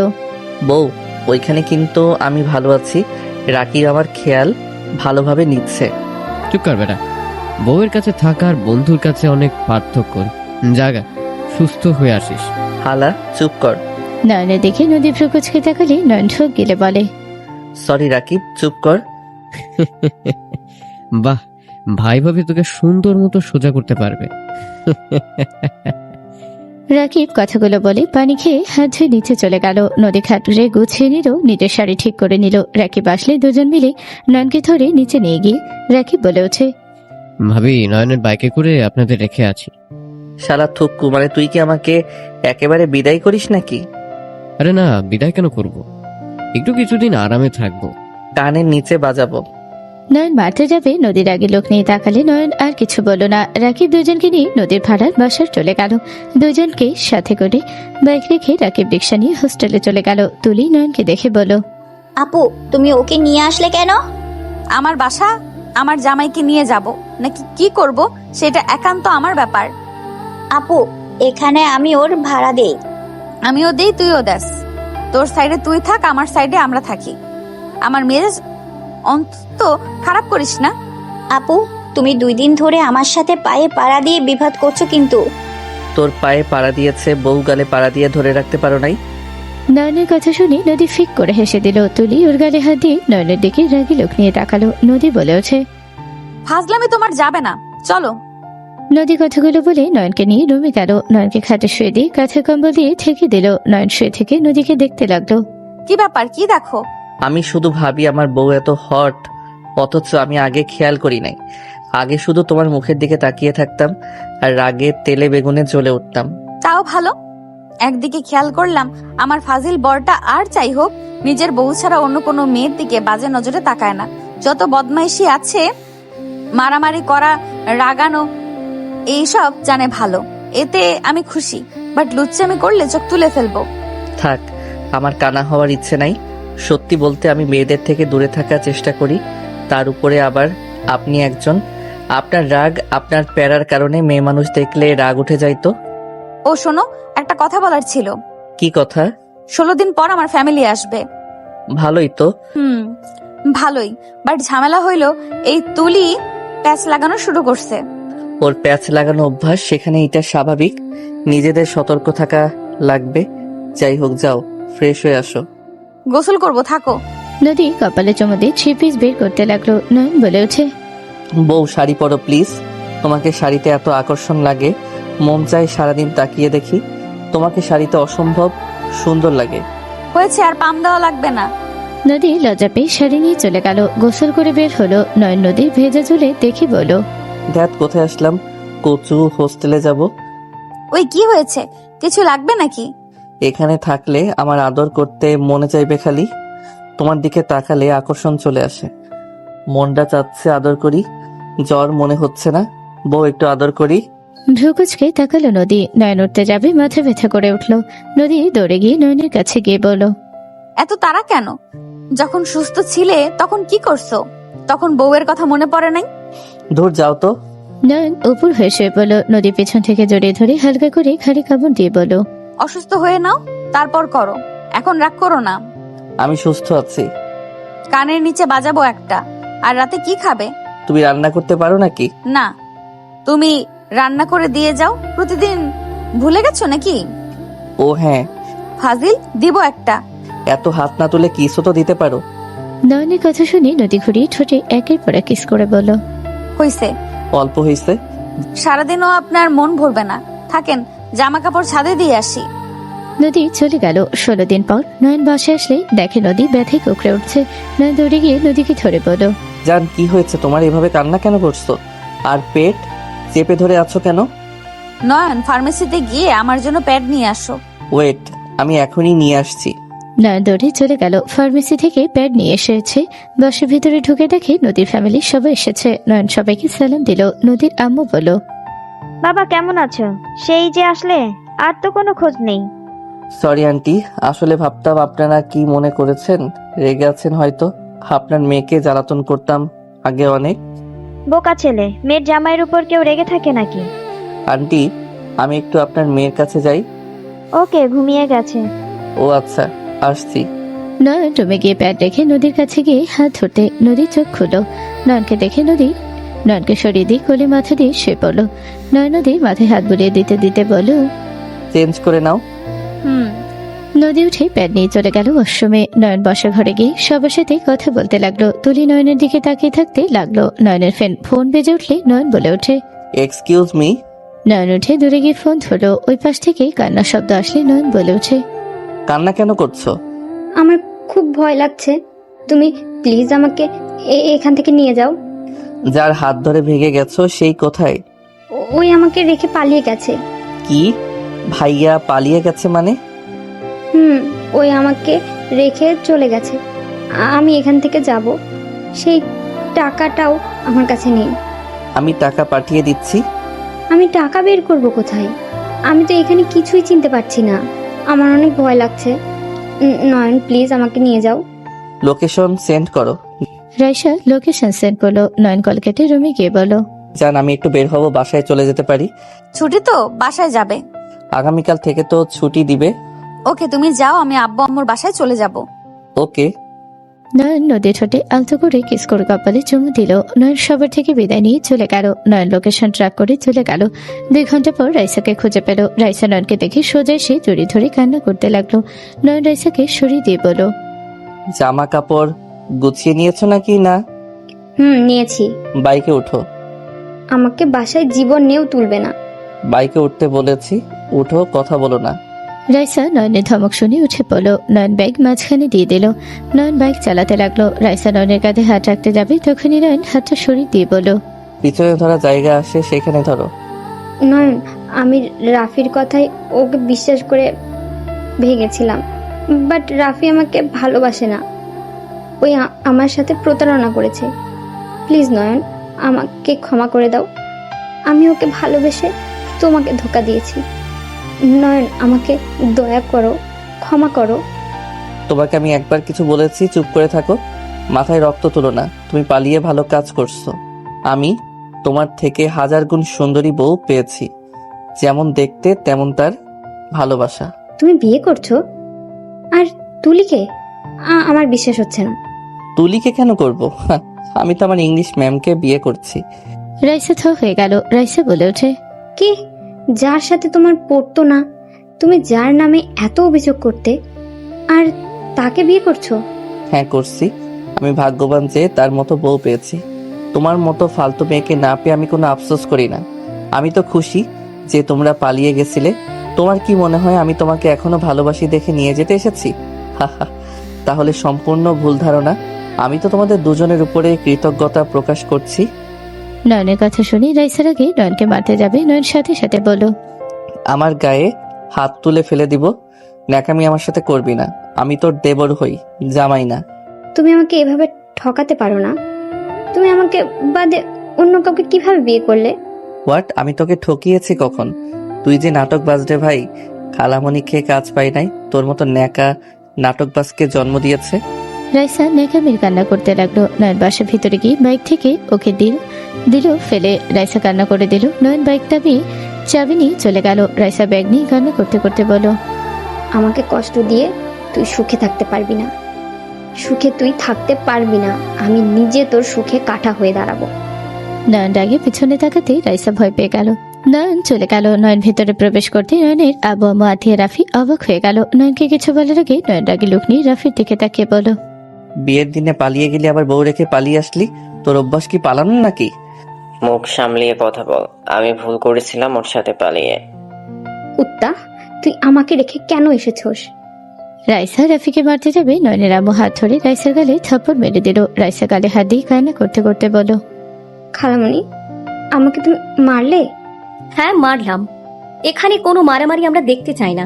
বউ, ওইখানে কিন্তু আমি ভালো আছি। রাকিব আমার খেয়াল ভালোভাবে নিচ্ছে। চুপ কর বেটা, বউয়ের কাছে থাকার বন্ধুর কাছে অনেক পার্থক্য। জাগা, সুস্থ হয়ে আসিস। হালা চুপ কর। নয়নের দিকে নদী ভ্রুকুচকে তাকালে নয়ন ঢোক গিলে বলে, সরি রাকিব, চুপ কর। বাহ, ভাই ভাবি তোকে সুন্দর মতো সোজা করতে পারবে। রাকিব কথাগুলো বলে পানি খেয়ে হাত ধুয়ে নিচে চলে গেল। নদী খাটুরে গুছিয়ে নিল, নিজের শাড়ি ঠিক করে নিল। রাকিব আসলে দুজন মিলে নয়নকে ধরে নিচে নিয়ে গিয়ে রাকিব বলে ওঠে, ভাবি নয়নের বাইকে করে আপনাদের রেখে আছি। শালা থুক্কু, মানে তুই কি আমাকে একেবারে বিদায় করিস নাকি? আরে না, বিদায় কেন করব, একটু কিছুদিন আরামে থাকবো। কানের নিচে বাজাবো। নয়ন মারতে যাবে, নদীর আগে লোক নিয়ে তাকালে নয়ন আর কিছু বলল না। রাকিব দুজনকে নিয়ে নদীর ভাড়ার বাসার চলে গেল। দুজনকে সাথে করে বাইক রেখে রাকিব রিক্সা নিয়ে হোস্টেলে চলে গেল। তুলি নয়নকে দেখে বলল, আপু তুমি ওকে নিয়ে আসলে কেন? আমার বাসা, আমার জামাইকে নিয়ে যাব নাকি কি করব সেটা একান্ত আমার ব্যাপার। আপু এখানে আমি ওর ভাড়া দেই। আমিও দেই, তুইও দেস। তোর সাইডে তুই থাক, আমার সাইডে আমরা থাকি। আমার মেজাজ অন্তত খারাপ করিস না। আপু তুমি 2 দিন ধরে আমার সাথে পায়ে পাড়া দিয়ে বিবাদ করছো কিন্তু। তোর পায়ে পাড়া দিয়েছে, বউ গালে পাড়া দিয়ে ধরে রাখতে পারো নাই? নয়নের কথা শুনে নদী ফিক করে হেসে দিল। তুলি ওর গালে হাত দিয়ে নয়নের দিকে রাগি লোক নিয়ে তাকালো। নদী বলে ওঠে, ফাজলামি তোমার যাবে না, চলো। নদী কথাগুলো বলে নয়নকে নিয়ে রুমে গেল। নয়নকে খাটে শুয়ে দিয়ে কাঁথা কম্বল দিয়ে ঠেকে দিল। নয়ন শুয়ে থেকে নদীকে দেখতে লাগলো। কি ব্যাপার, কি দেখো? আমি শুধু ভাবি আমার বউ এত হট, অথচ আমি আগে খেয়াল করি নাই। আগে শুধু তোমার মুখের দিকে তাকিয়ে থাকতাম আর রাগে তেলে বেগুনে জ্বলে উঠতাম। তাও ভালো। একদিকে খেয়াল করলাম আমার ফাজিল বরটা আর চাই হোক নিজের বউ ছাড়া অন্য কোনো মেয়ের দিকে বাজে নজরে তাকায় না। যত বদমাইশি আছে, মারামারি করা, রাগানো, এইসব জানে ভালো। এতে আমি খুশি, বাট লুচ্চামি করলে চোখ তুলে ফেলবো। থাক, আমার কানা হওয়ার ইচ্ছে নাই। সত্যি বলতে আমি মেয়েদের থেকে দূরে থাকার চেষ্টা করি, তার উপরে আবার আপনি একজন। আপনার রাগ, আপনার প্যারার কারণে মেয়ে মানুষ দেখলে রাগ উঠে যাইতো। ও শোনো, একটা কথা বলার ছিল। কি কথা? 16 দিন পর আমার ফ্যামিলি আসবে। ভালোই তো। ভালোই, বাট ঝামেলা হইলো এই তুলি প্যাচ লাগানো শুরু করছে। ওর প্যাচ লাগানো অভ্যাস, সেখানে এটা স্বাভাবিক। নিজেদের সতর্ক থাকা লাগবে। যাই হোক, যাও ফ্রেশ হয়ে আসো। গোসল করব, থাকো। নদী কপালে চুমু দিয়ে 3 পিস বের করতে লাগলো। নয়ন বলে ওঠে, বউ শাড়ি পরো প্লিজ। তোমাকে শাড়িতে এত আকর্ষণ লাগে, মন চায় সারাদিন তাকিয়ে দেখি। তোমাকে শাড়িতে অসম্ভব সুন্দর লাগে। হয়েছে, আর পাম দেওয়া লাগবে না। নদী লজ্জা পেয়ে শাড়ি নিয়ে চলে গেল। গোসল করে বের হলো। নয়ন নদীর ভেজা চুলে দেখে বলল, ধ্যাত, কোথায় আসলাম? কচু, হোস্টেলে যাব। ওই কি হয়েছে, কিছু লাগবে নাকি? এখানে থাকলে আমার আদর করতে মনে চাইবে খালি। তোমার দিকে তাকালে আকর্ষণ চলে আসে, মনটা চাচ্ছে আদর করি। জ্বর মনে হচ্ছে না? বউ একটু আদর করি। ভ্রুকুচকে তাকালো নদী। নয়ন উঠতে যাবে, মাথা ব্যথা করে উঠল। নদী দৌড়ে গিয়ে নয়নের কাছে গিয়ে বলল, এত তাড়া কেন? যখন সুস্থ ছিলে তখন কি করছো? তখন বউয়ের কথা মনে পড়ে নাই? দূর যাও তো। নয়ন উপর হয়ে শুয়ে বলল। নদী পেছন থেকে জড়িয়ে ধরে হালকা করে ঘাড়ে কামড় দিয়ে বলল, অসুস্থ হয়ে নাও, তারপর করো। এখন রাগ করো না। আমি সুস্থ আছি। কানের নিচে বাজাবো একটা। আর রাতে কি খাবে? তুমি রান্না করতে পারো নাকি? না, তুমি রান্না করে দিয়ে যাও। প্রতিদিন ভুলে গেছো নাকি? ও হ্যাঁ, ফাজিল, দিব একটা। এত হাত না তুলে কিসও তো দিতে পারো। নয়নের কথা শুনে নদী ঘুরিয়ে ঠোঁটে একের পর এক কিস করে বলল, হইছে। অল্প হয়েছে। সারাদিনও আপনার মন ভরবে না, থাকেন, জামা কাপড় ছাদে দিয়ে আসি। নদী চলে গেল। 16 দিন পর নয়ন বাসে আসলে দেখে নদী ব্যথায় কুকড়ে উঠছে। নয়ন দৌড়ে গিয়ে নদীকে ধরে বলল, জান, কি হয়েছে তোমার? এভাবে কান্না কেন করছো? আর পেট চেপে ধরে আছো কেন? নয়ন, ফার্মেসিতে গিয়ে আমার জন্য প্যাড নিয়ে আসো। ওয়েট, আমি এখনই নিয়ে আসছি। নয়ন দৌড়ে চলে গেল। ফার্মেসি থেকে প্যাড নিয়ে এসেছে। বাসের ভিতরে ঢুকে দেখে নদীর ফ্যামিলির সবাই এসেছে। নয়ন সবাইকে সালাম দিল। নদীর আম্মু বলল, বাবা কেমন আছো? সেই যে আসলে, আর তো কোনো খোঁজ নেই। সরি আন্টি, আসলে ভাবতাম আপনারা কি মনে করেছেন, রেগে আছেন হয়তো। আপনার মেয়েকে জ্বালাতন করতাম আগে অনেক। বোকা ছেলে, মেয়ের জামাইয়ের উপর কেউ রেগে থাকে নাকি? আন্টি, আমি একটু আপনার মেয়ের কাছে যাই। ওকে, ঘুমিয়ে গেছে। ও আচ্ছা, আসছি। নয়ন রুমে গিয়ে প্যাড রেখে নদীর কাছে গিয়ে হাত ধরতে নদীর চোখ খুলো। নয়নকে দেখে নয়নকে সরিয়ে দিয়ে কোলে মাথা দিয়ে শুয়ে পড়লো। নয়ন নদীর মাথায় হাত বুলিয়ে দিতে দিতে বলল, চেঞ্জ করে নাও। নদী উঠে প্যাড নিয়ে চলে গেল ওয়াশরুমে। নয়ন বসা ঘরে গিয়ে সবার সাথে কথা বলতে লাগলো। তুলি নয়নের দিকে তাকিয়ে থাকতে লাগলো। নয়নের ফোন বেজে উঠলে নয়ন বলে ওঠে। Excuse me. নয়ন উঠে দূরে গিয়ে ফোন ধরলো। ওই পাশ থেকে কান্নার শব্দ আসলে নয়ন বলে ওঠে, কান্না কেন করছো? আমার খুব ভয় লাগছে, তুমি প্লিজ আমাকে এখান থেকে নিয়ে যাও। যার হাত ধরে ভেঙে গেছো সেই কোথায়? ওই আমাকে রেখে পালিয়ে গেছে। কি? ভাইয়া পালিয়ে গেছে মানে? ওই আমাকে রেখে চলে গেছে। আমি এখান থেকে যাব, সেই টাকাটাও আমার কাছে নেই। আমি টাকা পাঠিয়ে দিচ্ছি। আমি টাকা বের করব কোথায়? আমি তো এখানে কিছুই চিনতে পারছি না, আমার অনেক ভয় লাগছে। নয়ন প্লিজ আমাকে নিয়ে যাও। লোকেশন সেন্ড করো। রাইসা লোকেশন সেন্ড করলো। নয়ন কল কেটে রুমে গিয়ে বলো, জান আমি একটু বের হবো, বাসায় চলে যেতে পারি? ছুটি তো, বাসায় যাবে। আগামীকাল থেকে তো ছুটি দিবে। ওকে, তুমি যাও, আমি আব্বু আম্মুর বাসায় চলে যাব। ওকে। নয়ন নদীর ঠোঁটে আলতো করে কিস করে কপালে চুমু দিল। নয়ন সবার থেকে বিদায় নিয়ে চলে গেল। নয়ন লোকেশন ট্র্যাক করে চলে গেল। 2 ঘন্টা পর রাইসাকে খুঁজে পেল। রাইসা নয়নকে দেখে সোজা এসে জড়ি ধরে কান্না করতে লাগলো। নয়ন রাইসাকে সরিয়ে দিয়ে বলল, জামা কাপড় গুছিয়ে নিয়েছো নাকি না? নিয়েছি। বাইকে উঠো। আমাকে বাসায় জীবন নিয়েও তুলবে না। বাইকে উঠতে বলেছি, উঠো, কথা বলো না। রাইসা নয়নের ধমক শুনে উঠে পড়লো। নয়ন ব্যাগ মাঝখানে দিয়ে দিল। নয়ন বাইক চালাতে লাগলো। রাইসা নয়নের কাঁধে হাত রাখতে যাবে, তখনই নয়ন হাতটা সরিয়ে দিয়ে বলল, পিছনে ধরা জায়গা আসে সেখানে ধরো। নয়ন, আমি রাফির কথাই ওকে বিশ্বাস করে ভেঙেছিলাম, বাট রাফি আমাকে ভালোবাসে না। ওই আমার সাথে প্রতারণা করেছে। প্লিজ নয়ন, আমাকে ক্ষমা করে দাও। আমি ওকে ভালোবেসে তোমাকে ধোঁকা দিয়েছি। নয়ন, আমাকে দয়া করো, ক্ষমা করো। তোমাকে আমি একবার কিছু বলেছি, চুপ করে থাকো। মাথায় রক্ত তুলো না। তুমি পালিয়ে ভালো কাজ করছো। আমি তোমার থেকে 1000 গুণ সুন্দরী বউ পেয়েছি, যেমন দেখতে তেমন তার ভালোবাসা। তুমি বিয়ে করছো? আর তুলিকে? আমার বিশ্বাস হচ্ছে না। তুলিকে কেন করব? আমি তো আমার ইংলিশ ম্যামকে বিয়ে করছি। রাইসা থ হয়ে গেল। রাইসা বলে ওঠে, কি? যার সাথে তোমার পড়তো না, তুমি যার নামে এত অভিযোগ করতে, আর তাকে বিয়ে করছো? হ্যাঁ করছি। আমি ভাগ্যবান যে তার মতো বউ পেয়েছি। তোমার মতো ফালতু মেয়েকে না পেয়ে আমি কোনো আফসোস করি না। আমি তো খুশি যে তোমরা পালিয়ে গেছিলে। তোমার কি মনে হয় আমি তোমাকে এখনো ভালোবাসি দেখে নিয়ে যেতে এসেছি? হাহা, তাহলে সম্পূর্ণ ভুল ধারণা। আমি তো তোমাদের দুজনের উপরে কৃতজ্ঞতা প্রকাশ করছি। নয়নের কথা শুনে রাইসার আগে নয়নকে মারতে যাবে। নয়ন সাথে সাথে বলল, আমার গায়ে হাত তুলে ফেলে দিব। ন্যাকামি আমার সাথে করবি না। আমি তোর দেবর হই, জামাই না। তুমি আমাকে এভাবে ঠকাতে পারো না। তুমি আমাকে বাদে অন্য কাউকে কিভাবে বিয়ে করলে? হোয়াট? আমি তোকে ঠকিয়েছি কখন? তুই যে নাটক বাজরে ভাই, খালামণি খেয়ে কাজ পাই নাই। তোর মতো ন্যাকা নাটকবাজকে জন্ম দিয়েছে। রাইসা নেকামির কান্না করতে লাগলো। নয়ন বাসার ভিতরে গিয়ে বাইক থেকে ওকে দিল ফেলে রাইসা কান্না করে দিল। নয়ন বাইকটা চাবি নিয়ে চলে গেল। রাইসা ব্যাগ নিয়ে কান্না করতে করতে বলো, আমাকে কষ্ট দিয়ে তুই সুখে থাকতে পারবি না। সুখে তুই থাকতে পারবি না। আমি নিজে তোর সুখে কাঁটা হয়ে দাঁড়াবো। নয়ন রাগে পিছনে তাকাতে রাইসা ভয় পেয়ে গেল। নয়ন চলে গেল। নয়ন ভিতরে প্রবেশ করতে নয়নের আবু আম্মু আথিয়া রাফি অবাক হয়ে গেল। নয়নকে কিছু বলার আগে নয়ন রাগে লুক নিয়ে রাফির দিকে তাকিয়ে বলো, বিয়ের দিনে পালিয়ে গেলি, আবার বউ রেখে পালিয়ে আসলি। তোর অভ্যাস কি পালানো নাকি? মুখ সামলিয়ে কথা বল। আমি ভুল করেছিলাম ওর সাথে পালিয়ে। কুত্তা, তুই আমাকে রেখে কেন এসেছস? রাইসা রাফিকে মারতে যাবে। নয়নের আম্মু হাত ধরে রাইসার গালে থাপ্পড় মেরে দিল। রাইসা গালে হাত দিয়ে কান্না করতে করতে বলো, খালামণি, আমাকে তুমি মারলে? হ্যাঁ মারলাম। এখানে কোনো মারামারি আমরা দেখতে চাই না।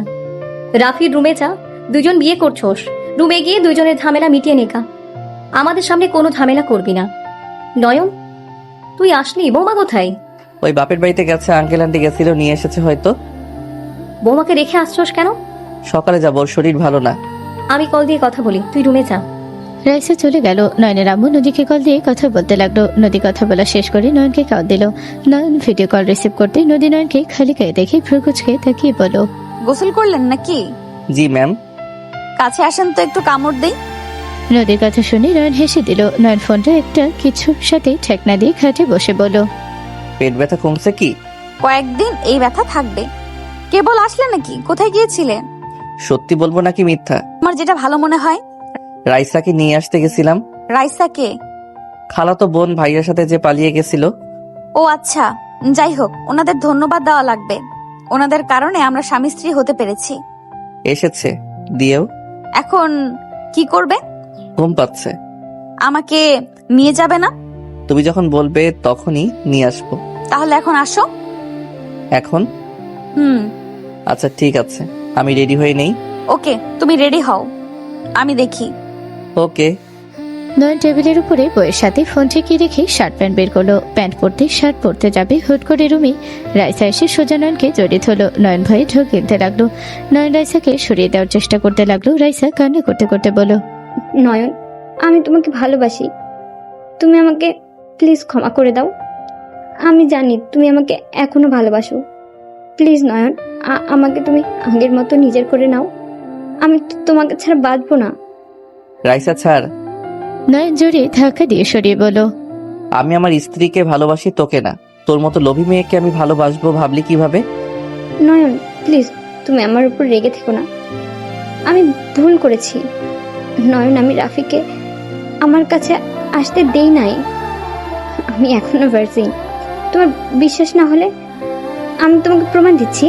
রাফির রুমে যা, দুজন বিয়ে করছোস, রুমে গিয়ে দুজনের ঝামেলা মিটিয়ে নেকা। আমাদের সামনে কোনো ঝামেলা করবি না। নয়ন, তুই আসলি? বৌমা কোথায়? ওই বাপের বাড়িতে গেছে, আঙ্কেল আন্টি গেছিল, নিয়ে এসেছে হয়তো। বৌমাকে রেখে আসছোস কেন? সকালে যাবো, ওর শরীর ভালো না। আমি কল দিয়ে কথা বলি, তুই রুমে যা। রাইসা চলে গেল। নয়নের আম্মু নদীকে কল দিয়ে কথা বলতে লাগলো। নদী কথা বলা শেষ করে নয়নকে কল দিল। নয়ন ভিডিও কল রিসিভ করতে নদী নয়নকে খালি গায়ে দেখে ভ্রুকুচকে তাকিয়ে বলো, গোসল করলেন নাকি? জি ম্যাম। কাছে আসেন তো, একটু কামড় দেই। নদীর কথা শুনে নয়ন হেসে দিল। নয়ন ফোনটা একটা কিছুর সাথে ঠেকনা দিয়ে খাটে বসে বলল, পেট ব্যথা কমছে কি? কয়েকদিন এই ব্যথা থাকবে। কেবল আসলে নাকি? কোথায় গিয়েছিলে? সত্যি বলবো নাকি মিথ্যা? আমার যেটা ভালো মনে হয়। রাইসাকে নিয়ে আসতে গেছিলাম। রাইসাকে? খালাতো বোন ভাইয়ের সাথে যে পালিয়ে গেছিল। ও আচ্ছা, যাই হোক, ওনাদের ধন্যবাদ দেওয়া লাগবে। ওনাদের কারণে আমরা স্বামী স্ত্রী হতে পেরেছি। এসেছে, দিয়েও। এখন কি করবে? ঘুম পাচ্ছে। আমাকে নিয়ে যাবে না? তুমি যখন বলবে তখনই নিয়ে আসবো। তাহলে এখন আসো। এখন? হুম। আচ্ছা ঠিক আছে, আমি রেডি হয়ে নেই। ওকে, তুমি রেডি হও, আমি দেখি। ওকে। নয়ন টেবিলের উপরে বইয়ের সাথে ফোন ঠেকিয়ে রেখে শার্ট প্যান্ট বের করলো। প্যান্ট পরতে শার্ট পরতে যাবে, হুট করে রুমে রাইসা এসে সোজা নয়নকে জড়িয়ে ধরলো। নয়ন ভয়ে ঢোক গিলতে লাগলো। নয়ন রাইসাকে সরিয়ে দেওয়ার চেষ্টা করতে লাগলো। রাইসা কান্না করতে করতে বলল, নয়ন, আমি তোমাকে ভালোবাসি। তুমি আমাকে প্লিজ ক্ষমা করে দাও। আমি জানি তুমি আমাকে এখনো ভালোবাসো। প্লিজ নয়ন, আমাকে তুমি আগের মতো নিজের করে নাও। আমি তোমাকে ছাড়া বাঁচবো না। রাইসা ছাড়। নয়ন জোরে ধাক্কা দিয়ে সরিয়ে বলল, আমি আমার স্ত্রীকে ভালোবাসি, তোকে না। তোর মতো লোভী মেয়েকে আমি ভালোবাসবো ভাবলি কিভাবে? নয়ন প্লিজ, তুমি আমার উপর রেগে থেকো না। আমি ভুল করেছি নয়ন। আমি রাফিকে আমার কাছে আসতে দেই নাই। আমি এখনো ভার্জিন। তোমার বিশ্বাস না হলে আমি তোমাকে প্রমাণ দিচ্ছি।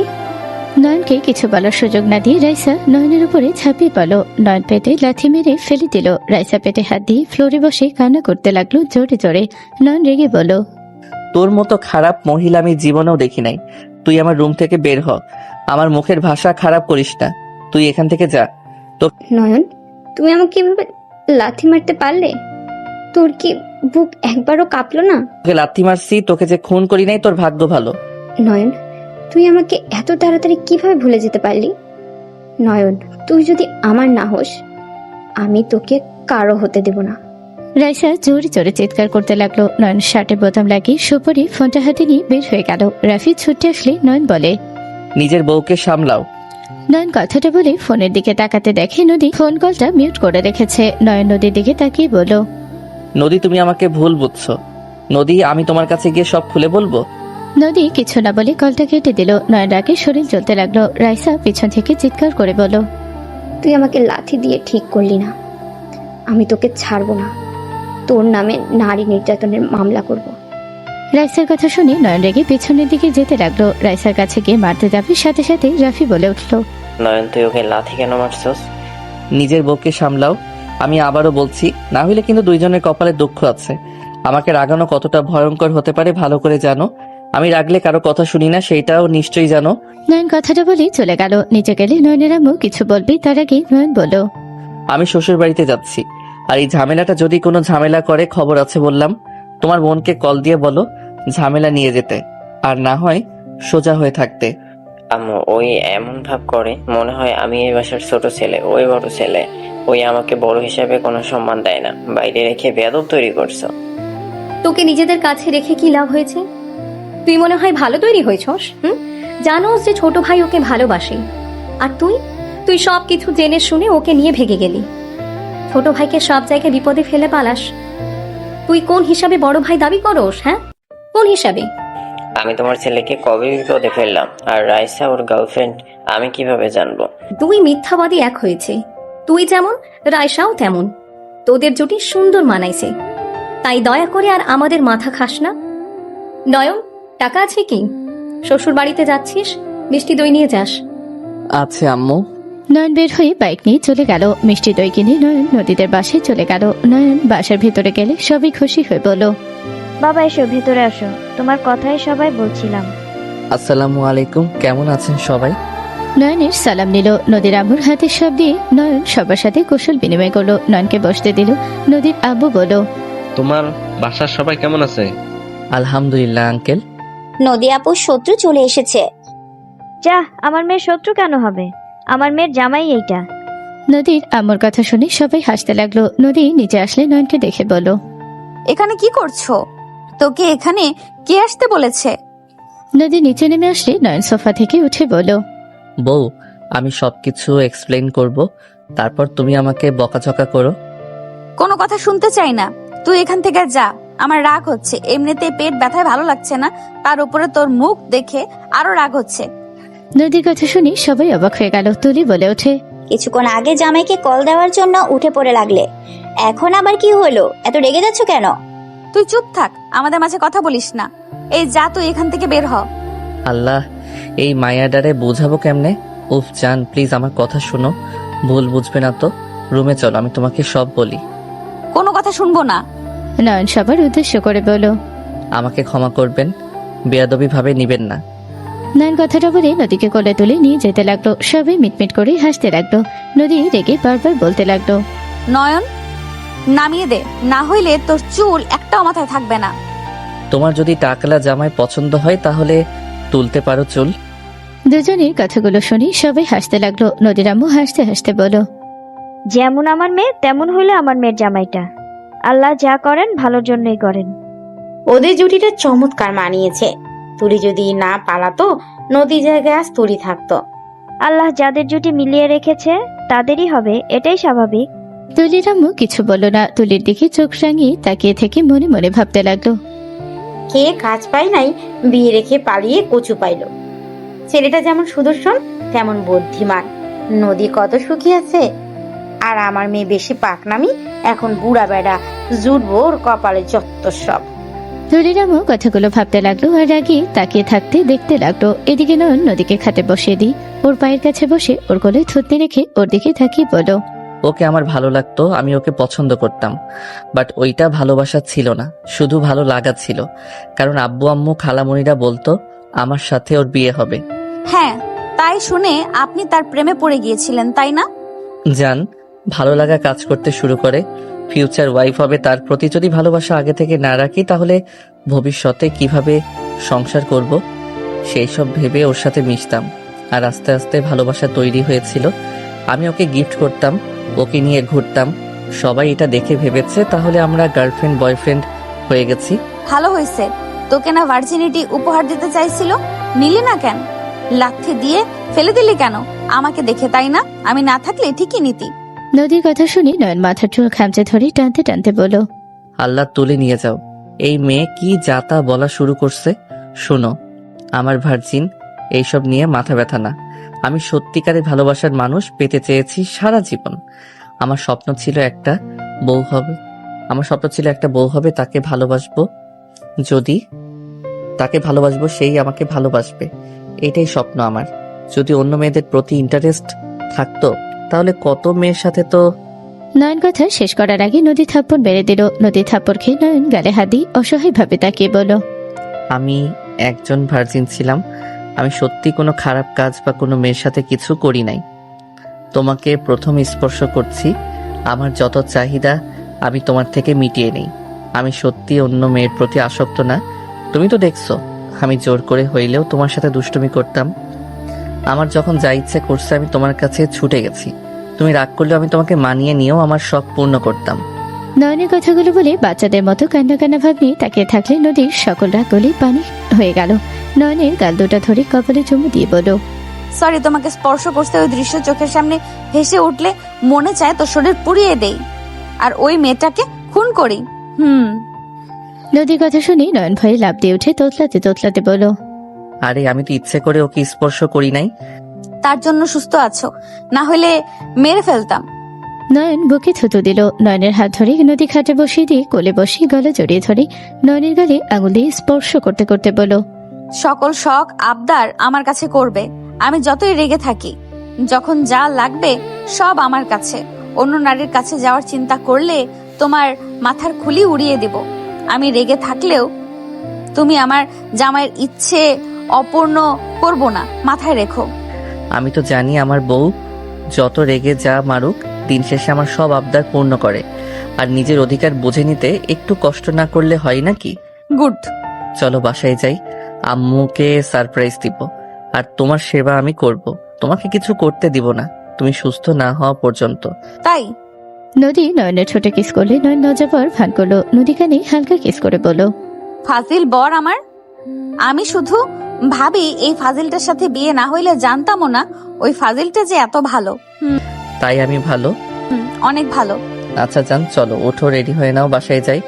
নয়নকে কিছু বলার সুযোগ না দিয়ে রাইসা নয়নের উপরে ঝাঁপিয়ে পড়ল। নয়ন পেটে লাথি মেরে ফেলে দিল। রাইসা পেটে হাত দিয়ে ফ্লোরে বসে কান্না করতে লাগলো জোরে জোরে। নয়ন রেগে বলল, তোর মতো খারাপ মহিলা আমি জীবনেও দেখি নাই। তুই আমার রুম থেকে বের হ। আমার মুখের ভাষা খারাপ করিস না। তুই এখান থেকে যা। নয়ন, তুমি আমাকে এভাবে লাথি মারতে পারলে? তোর কি বুক একবারও কাঁপলো না? তোকে লাথি মারছি, তোকে যে খুন করি নাই, তোর ভাগ্য ভালো। নয়ন, তুই আমাকে এত তাড়াতাড়ি কিভাবে ভুলে যেতে পারলি? নয়ন, তুই যদি আমার না হোস, আমি তোকে কারো হতে দেব না। রাইসা জোরে জোরে চিৎকার করতে লাগলো। নয়ন শার্টে বোতাম লাগিয়ে সুপরি ফোনটা হাতে নিয়ে বের হয়ে গেল। রাফি ছুটে আসলে নয়ন বলে, নিজের বউকে সামলাও। নয়ন কথাটা বলে ফোনের দিকে তাকাতে দেখে নদী ফোন কলটা মিউট করে রেখেছে। নয়ন নদীর দিকে তাকিয়ে বলল, নদী, তুমি আমাকে ভুল বুঝছো। নদী, আমি তোমার কাছে গিয়ে সব খুলে বলবো। নদী কিছু না বলে কলটা কেটে দিল। নয়ন রাগে শরীর জ্বলতে লাগলো। রাইসা পিছন থেকে চিৎকার করে বলল, তুই আমাকে লাথি দিয়ে ঠিক করলি না। আমি তোকে ছাড়বো না। তোর নামে নারী নির্যাতনের মামলা করব। রাইসার কথা শুনে নয়ন রেগে পিছনের দিকে যেতে লাগলো। রাইসার কাছে গিয়ে মারতে যাবে, সাথে সাথে রাফি বলে উঠলো, নয়ন, তুই ওকে লাথি কেন মারছস? নিজের বউকে সামলাও। আমি আবারও বলছি, না হইলে কিন্তু দুইজনের কপালে দুঃখ আছে। আমাকে রাগানো কতটা ভয়ঙ্কর হতে পারে ভালো করে জানো। আমি রাগলে কারো কথা শুনি না, সেইটাও নিশ্চয়ই জানো। নয়ন কথাটা বলে চলে গেল। নিচে গেলে নয়নের আম্মু কিছু বলবে, তার আগে নয়ন বলল, আমি শ্বশুর বাড়িতে যাচ্ছি। আর এই ঝামেলাটা যদি কোনো ঝামেলা করে, খবর আছে বললাম। তোমার বোনকে কল দিয়ে বলো ঝামেলা নিয়ে যেতে, আর না হয় সোজা হয়ে থাকতে। আম্মু ওই এমন ভাব করে মনে হয় আমি এই বাসার ছোট ছেলে, ওই বড় ছেলে। ওই আমাকে বড় হিসাবে কোনো সম্মান দেয় না। বাইরে রেখে বেয়াদব তৈরি করছো। তোকে নিজেদের কাছে রেখে কি লাভ হয়েছে? তুই মনে হয় ভালো তৈরি হয়েছস। জানোস যে ছোট ভাই ওকে ভালোবাসে, আর তুই সব কিছু জেনে শুনে ওকে নিয়ে ভেগে গেলি। ছোট ভাইকে সব জায়গায় বিপদে ফেলে পালাস। তুই কোন হিসাবে বড় ভাই দাবি করস? হ্যাঁ, কোন হিসাবে? আমি তোমার ছেলেকে কবে বিপদে ফেললাম? আর রাইসা ওর গার্লফ্রেন্ড, আমি কিভাবে জানবো? দুই মিথ্যাবাদী এক হয়েছে। তুই যেমন, রাইসাও তেমন। তোদের জুটি সুন্দর মানাইছে। তাই দয়া করে আর আমাদের মাথা খাস না। নয়ন, টাকা আছে কি? শ্বশুর বাড়িতে যাচ্ছিস, মিষ্টি দই নিয়ে যাস। আছে আম্মু। নয়ন বের হয়ে বাইক নিয়ে চলে গেল। মিষ্টি দই কিনে নয়ন নদীদের বাসায় চলে গেল। নয়ন বাসার ভিতরে গেলে সবাই খুশি হয়ে বলল, বাবা এসো, ভেতরে আসো, তোমার কথাই সবাই বলছিলাম। আসসালামু আলাইকুম, কেমন আছেন সবাই? নয়নের সালাম নিল। নদীর আব্বুর হাতে সব দিয়ে নয়ন সবার সাথে কুশল বিনিময় করলো। নয়নকে বসতে দিল। নদীর আব্বু বলল, তোমার বাসার সবাই কেমন আছে? আলহামদুলিল্লাহ আঙ্কেল। নদী আপুর শত্রু চলে এসেছে। যা, আমার মেয়ের শত্রু কেন হবে? আমার মেয়ের জামাই এইটা। নদীর আম্মুর কথা শুনে সবাই হাসতে লাগলো। নদী নিচে আসলে নয়নকে দেখে বলল, এখানে কি করছো? তোকে এখানে কে আসতে বলেছে? নদী নিচে নেমে আসলে নয়ন সোফা থেকে উঠে বলল, বউ, আমি সবকিছু এক্সপ্লেন করব। তারপর তুমি আমাকে বকাঝকা করো। কোনো কথা শুনতে চাই না, তুই এখান থেকে যা। আমার রাগ হচ্ছে, এমনিতে পেট ব্যথায় ভালো লাগছে না, তার উপরে তোর মুখ দেখে আরো রাগ হচ্ছে। নদীর কথা শুনি সবাই অবাক হয়ে গেল। তুলি বলে ওঠে, কিছুক্ষণ আগে জামাইকে কল দেওয়ার জন্য উঠে পড়ে লাগলে, এখন আবার কি হলো? এত রেগে যাচ্ছ কেন? তুই চুপ থাক, আমাদের মাঝে কথা বলিস না। এই যা, তুই এখান থেকে বের হ। আল্লাহ, এই মায়াডারে বোঝাবো কেমনে? উফ জান, প্লিজ আমার কথা শোনো, ভুল বুঝবে না তো। রুমে চলো, আমি তোমাকে সব বলি। কোনো কথা শুনবো না। নয়ন সবার উদ্দেশ্য করে বলো, আমাকে ক্ষমা করবেন, বেয়াদবি ভাবে নিবেন না। নয়ন কথাটা বলে নদীকে কোলে তুলে নিয়ে যেতে লাগলো। সবাই মিটমিট করে হাসতে লাগলো। নদী রেগে বারবার বলতে লাগলো, নয়ন, নামিয়ে দে, না হইলে তোর চুল একটাও মাথায় থাকবে না। তোমার যদি টাকলা জামাই পছন্দ হয় তাহলে তুলতে পারো চুল। দুজনের কথাগুলো শুনি সবাই হাসতে লাগলো। নদীর আম্মু হাসতে হাসতে বলো, যেমন আমার মেয়ে তেমন হইলে আমার মেয়ের জামাইটা। আল্লাহ যা করেন ভালোর জন্যই করেন। ওদের জুটিটা চমৎকার মানিয়েছে। তুলি যদি না পালাতো, নদী জায়গায় আজ তুলি থাকতো। আল্লাহ যাদের জুটি মিলিয়ে রেখেছে তাদেরই হবে, এটাই স্বাভাবিক। তুলির আম্মু কিছু বলল না। তুলির দিকে চোখ রাঙিয়ে তাকিয়ে থেকে মনে মনে ভাবতে লাগলো, কে কাজ পায় নাই, বিয়ে রেখে পালিয়ে কচু পাইলো। ছেলেটা যেমন সুদর্শন তেমন বুদ্ধিমান, নদী কত সুখী আছে। আর আমার মেয়ে বেশি পাকনামি, এখন বুড়া বেড়া জুটবো ওর কপালে যত সব। তুলির আম্মু কথাগুলো ভাবতে লাগলো আর আগে তাকিয়ে থাকতে দেখতে লাগলো। এদিকে নয়ন নদীকে খাটে বসিয়ে দিই, ওর পায়ের কাছে বসে ওর কোলে থুতনি রেখে ওর দিকে তাকিয়ে বলো, ওকে আমার ভালো লাগতো, আমি ওকে পছন্দ করতাম, বাট ওইটা ভালোবাসা ছিল না, শুধু ভালো লাগা ছিল। কারণ আব্বু আম্মু খালামণিরা বলতো আমার সাথে ওর বিয়ে হবে। হ্যাঁ, তাই শুনে আপনি তার প্রেমে পড়ে গিয়েছিলেন, তাই না? জান, ভালো লাগা কাজ করতে শুরু করে, ফিউচার ওয়াইফ হবে, তার প্রতি যদি ভালোবাসা আগে থেকে না রাখি তাহলে ভবিষ্যতে কিভাবে সংসার করব সেই সব ভেবে ওর সাথে মিশতাম। আর আস্তে আস্তে ভালোবাসা তৈরি হয়েছিল। আমি ওকে গিফট করতাম, ওকে নিয়ে ঘুরতাম। সবাই এটা দেখে ভেবেছে তাহলে আমরা গার্লফ্রেন্ড বয়ফ্রেন্ড হয়ে গেছি। ভালো হয়েছে, তোকে না ভার্জিনিটি উপহার দিতে চাইছিল, নিলি না কেন? লাথি দিয়ে ফেলে দিলি কেন আমাকে দেখে, তাই না? আমি না থাকলে ঠিকই নিতি। নদীর কথা শুনি নয়ন মাথার চুল খামচে ধরে টানতে টানতে বলো, আল্লাহ তুলে নিয়ে যাও, এই মেয়ে কি যাতা বলা শুরু করছে। শোনো, আমার ভার্জিন, এইসব নিয়ে মাথা ব্যথা না। আমি সত্যিকারের ভালোবাসার মানুষ পেতে চেয়েছি সারা জীবন। আমার স্বপ্ন ছিল একটা বউ হবে, তাকে ভালোবাসবো। যদি তাকে ভালোবাসবো, সেই আমাকে ভালোবাসবে, এটাই স্বপ্ন আমার। যদি অন্য মেয়েদের প্রতি ইন্টারেস্ট থাকতো তাহলে কত মেয়ের সাথে তো। নয়ন কথা শেষ করার আগে নদী থাপ্পড় মেরে দিল। নদী থাপ্পড় খেয়ে নয়ন গালে হাত দিয়ে অসহায় ভাবে তাকিয়ে বলো, আমি একজন ভার্জিন ছিলাম, আমি সত্যি কোনো খারাপ কাজ বা কোনো মেয়ের সাথে কিছু করি নাই। তোমাকে প্রথম স্পর্শ করছি, আমার যত চাহিদা আমি তোমার থেকে মিটিয়ে নেই। আমি সত্যি অন্য মেয়ের প্রতি আসক্ত না। তুমি তো দেখছো আমি জোর করে হইলেও তোমার সাথে দুষ্টুমি করতাম। আমার যখন যা ইচ্ছে করছে আমি তোমার কাছে ছুটে গেছি। তুমি রাগ করলেও আমি তোমাকে মানিয়ে নিয়েও আমার শখ পূর্ণ করতাম। নয়নের কথাগুলো বলে বাচ্চাদের মতো কান্না কান্না ভাব নিয়ে তাকিয়ে থাকলে নদীর সকল রাগ গলে পানি হয়ে গেল। নয়নের গাল দুটা ধরে কপালে চুমু দিয়ে বলো, সরি, তোমাকে স্পর্শ করতে ওই দৃশ্য চোখের সামনে ভেসে উঠলে মনে চায় তোর শরীর পুড়িয়ে দেই আর ওই মেয়েটাকে খুন করি। নদীর কথা শুনে নয়ন ভয়ে লাফ দিয়ে উঠে তোতলাতে তোতলাতে বলো, আরে আমি তো ইচ্ছে করে ওকে স্পর্শ করি নাই। তার জন্য সুস্থ আছো, না হলে মেরে ফেলতাম। নয়ন বুকে থুতু দিল। নয়নের হাত ধরে নদী খাটে বসিয়ে দিয়ে কোলে বসিয়ে গলা জড়িয়ে ধরে নয়নের গালে আঙুল দিয়ে স্পর্শ করতে করতে বলো, সকল শখ আবদার আমার কাছে করবে, আমি যতই রেগে থাকি, যখন যা লাগবে সব আমার কাছে। অন্য নারীর কাছে যাওয়ার চিন্তা করলে তোমার মাথার খুলি উড়িয়ে দেব। আমি রেগে থাকলেও তুমি আমার জামাইয়ের ইচ্ছে অপূর্ণ করব না, মাথায় রেখো। আমি তো জানি আমার বউ যত রেগে যা মারুক, দিন শেষে আমার সব আবদার পূর্ণ করে। আর নিজের অধিকার বুঝে নিতে একটু কষ্ট না করলে হয় নাকি? গুড, চলো বাসায় যাই, আম্মুকে সারপ্রাইজ দিব। আর তোমার সেবা আমি করব, তোমাকে কিছু করতে দিব না তুমি সুস্থ না হওয়া পর্যন্ত। তাই নদী নয়নের ছোট কিস করলে নয়ন নজাবার ভান করলো। নদী কানে হালকা কিস করে বলো, ফাজিল বর আমার। আমি শুধু ভাবি এই ফাজিলটার সাথে বিয়ে না হইলে জানতামও না ওই ফাজিলটা যে এত ভালো। তাই আমি ভালো? অনেক ভালো। আচ্ছা যান, চলো ওঠো, রেডি হয়ে নাও, বাসায় যাই।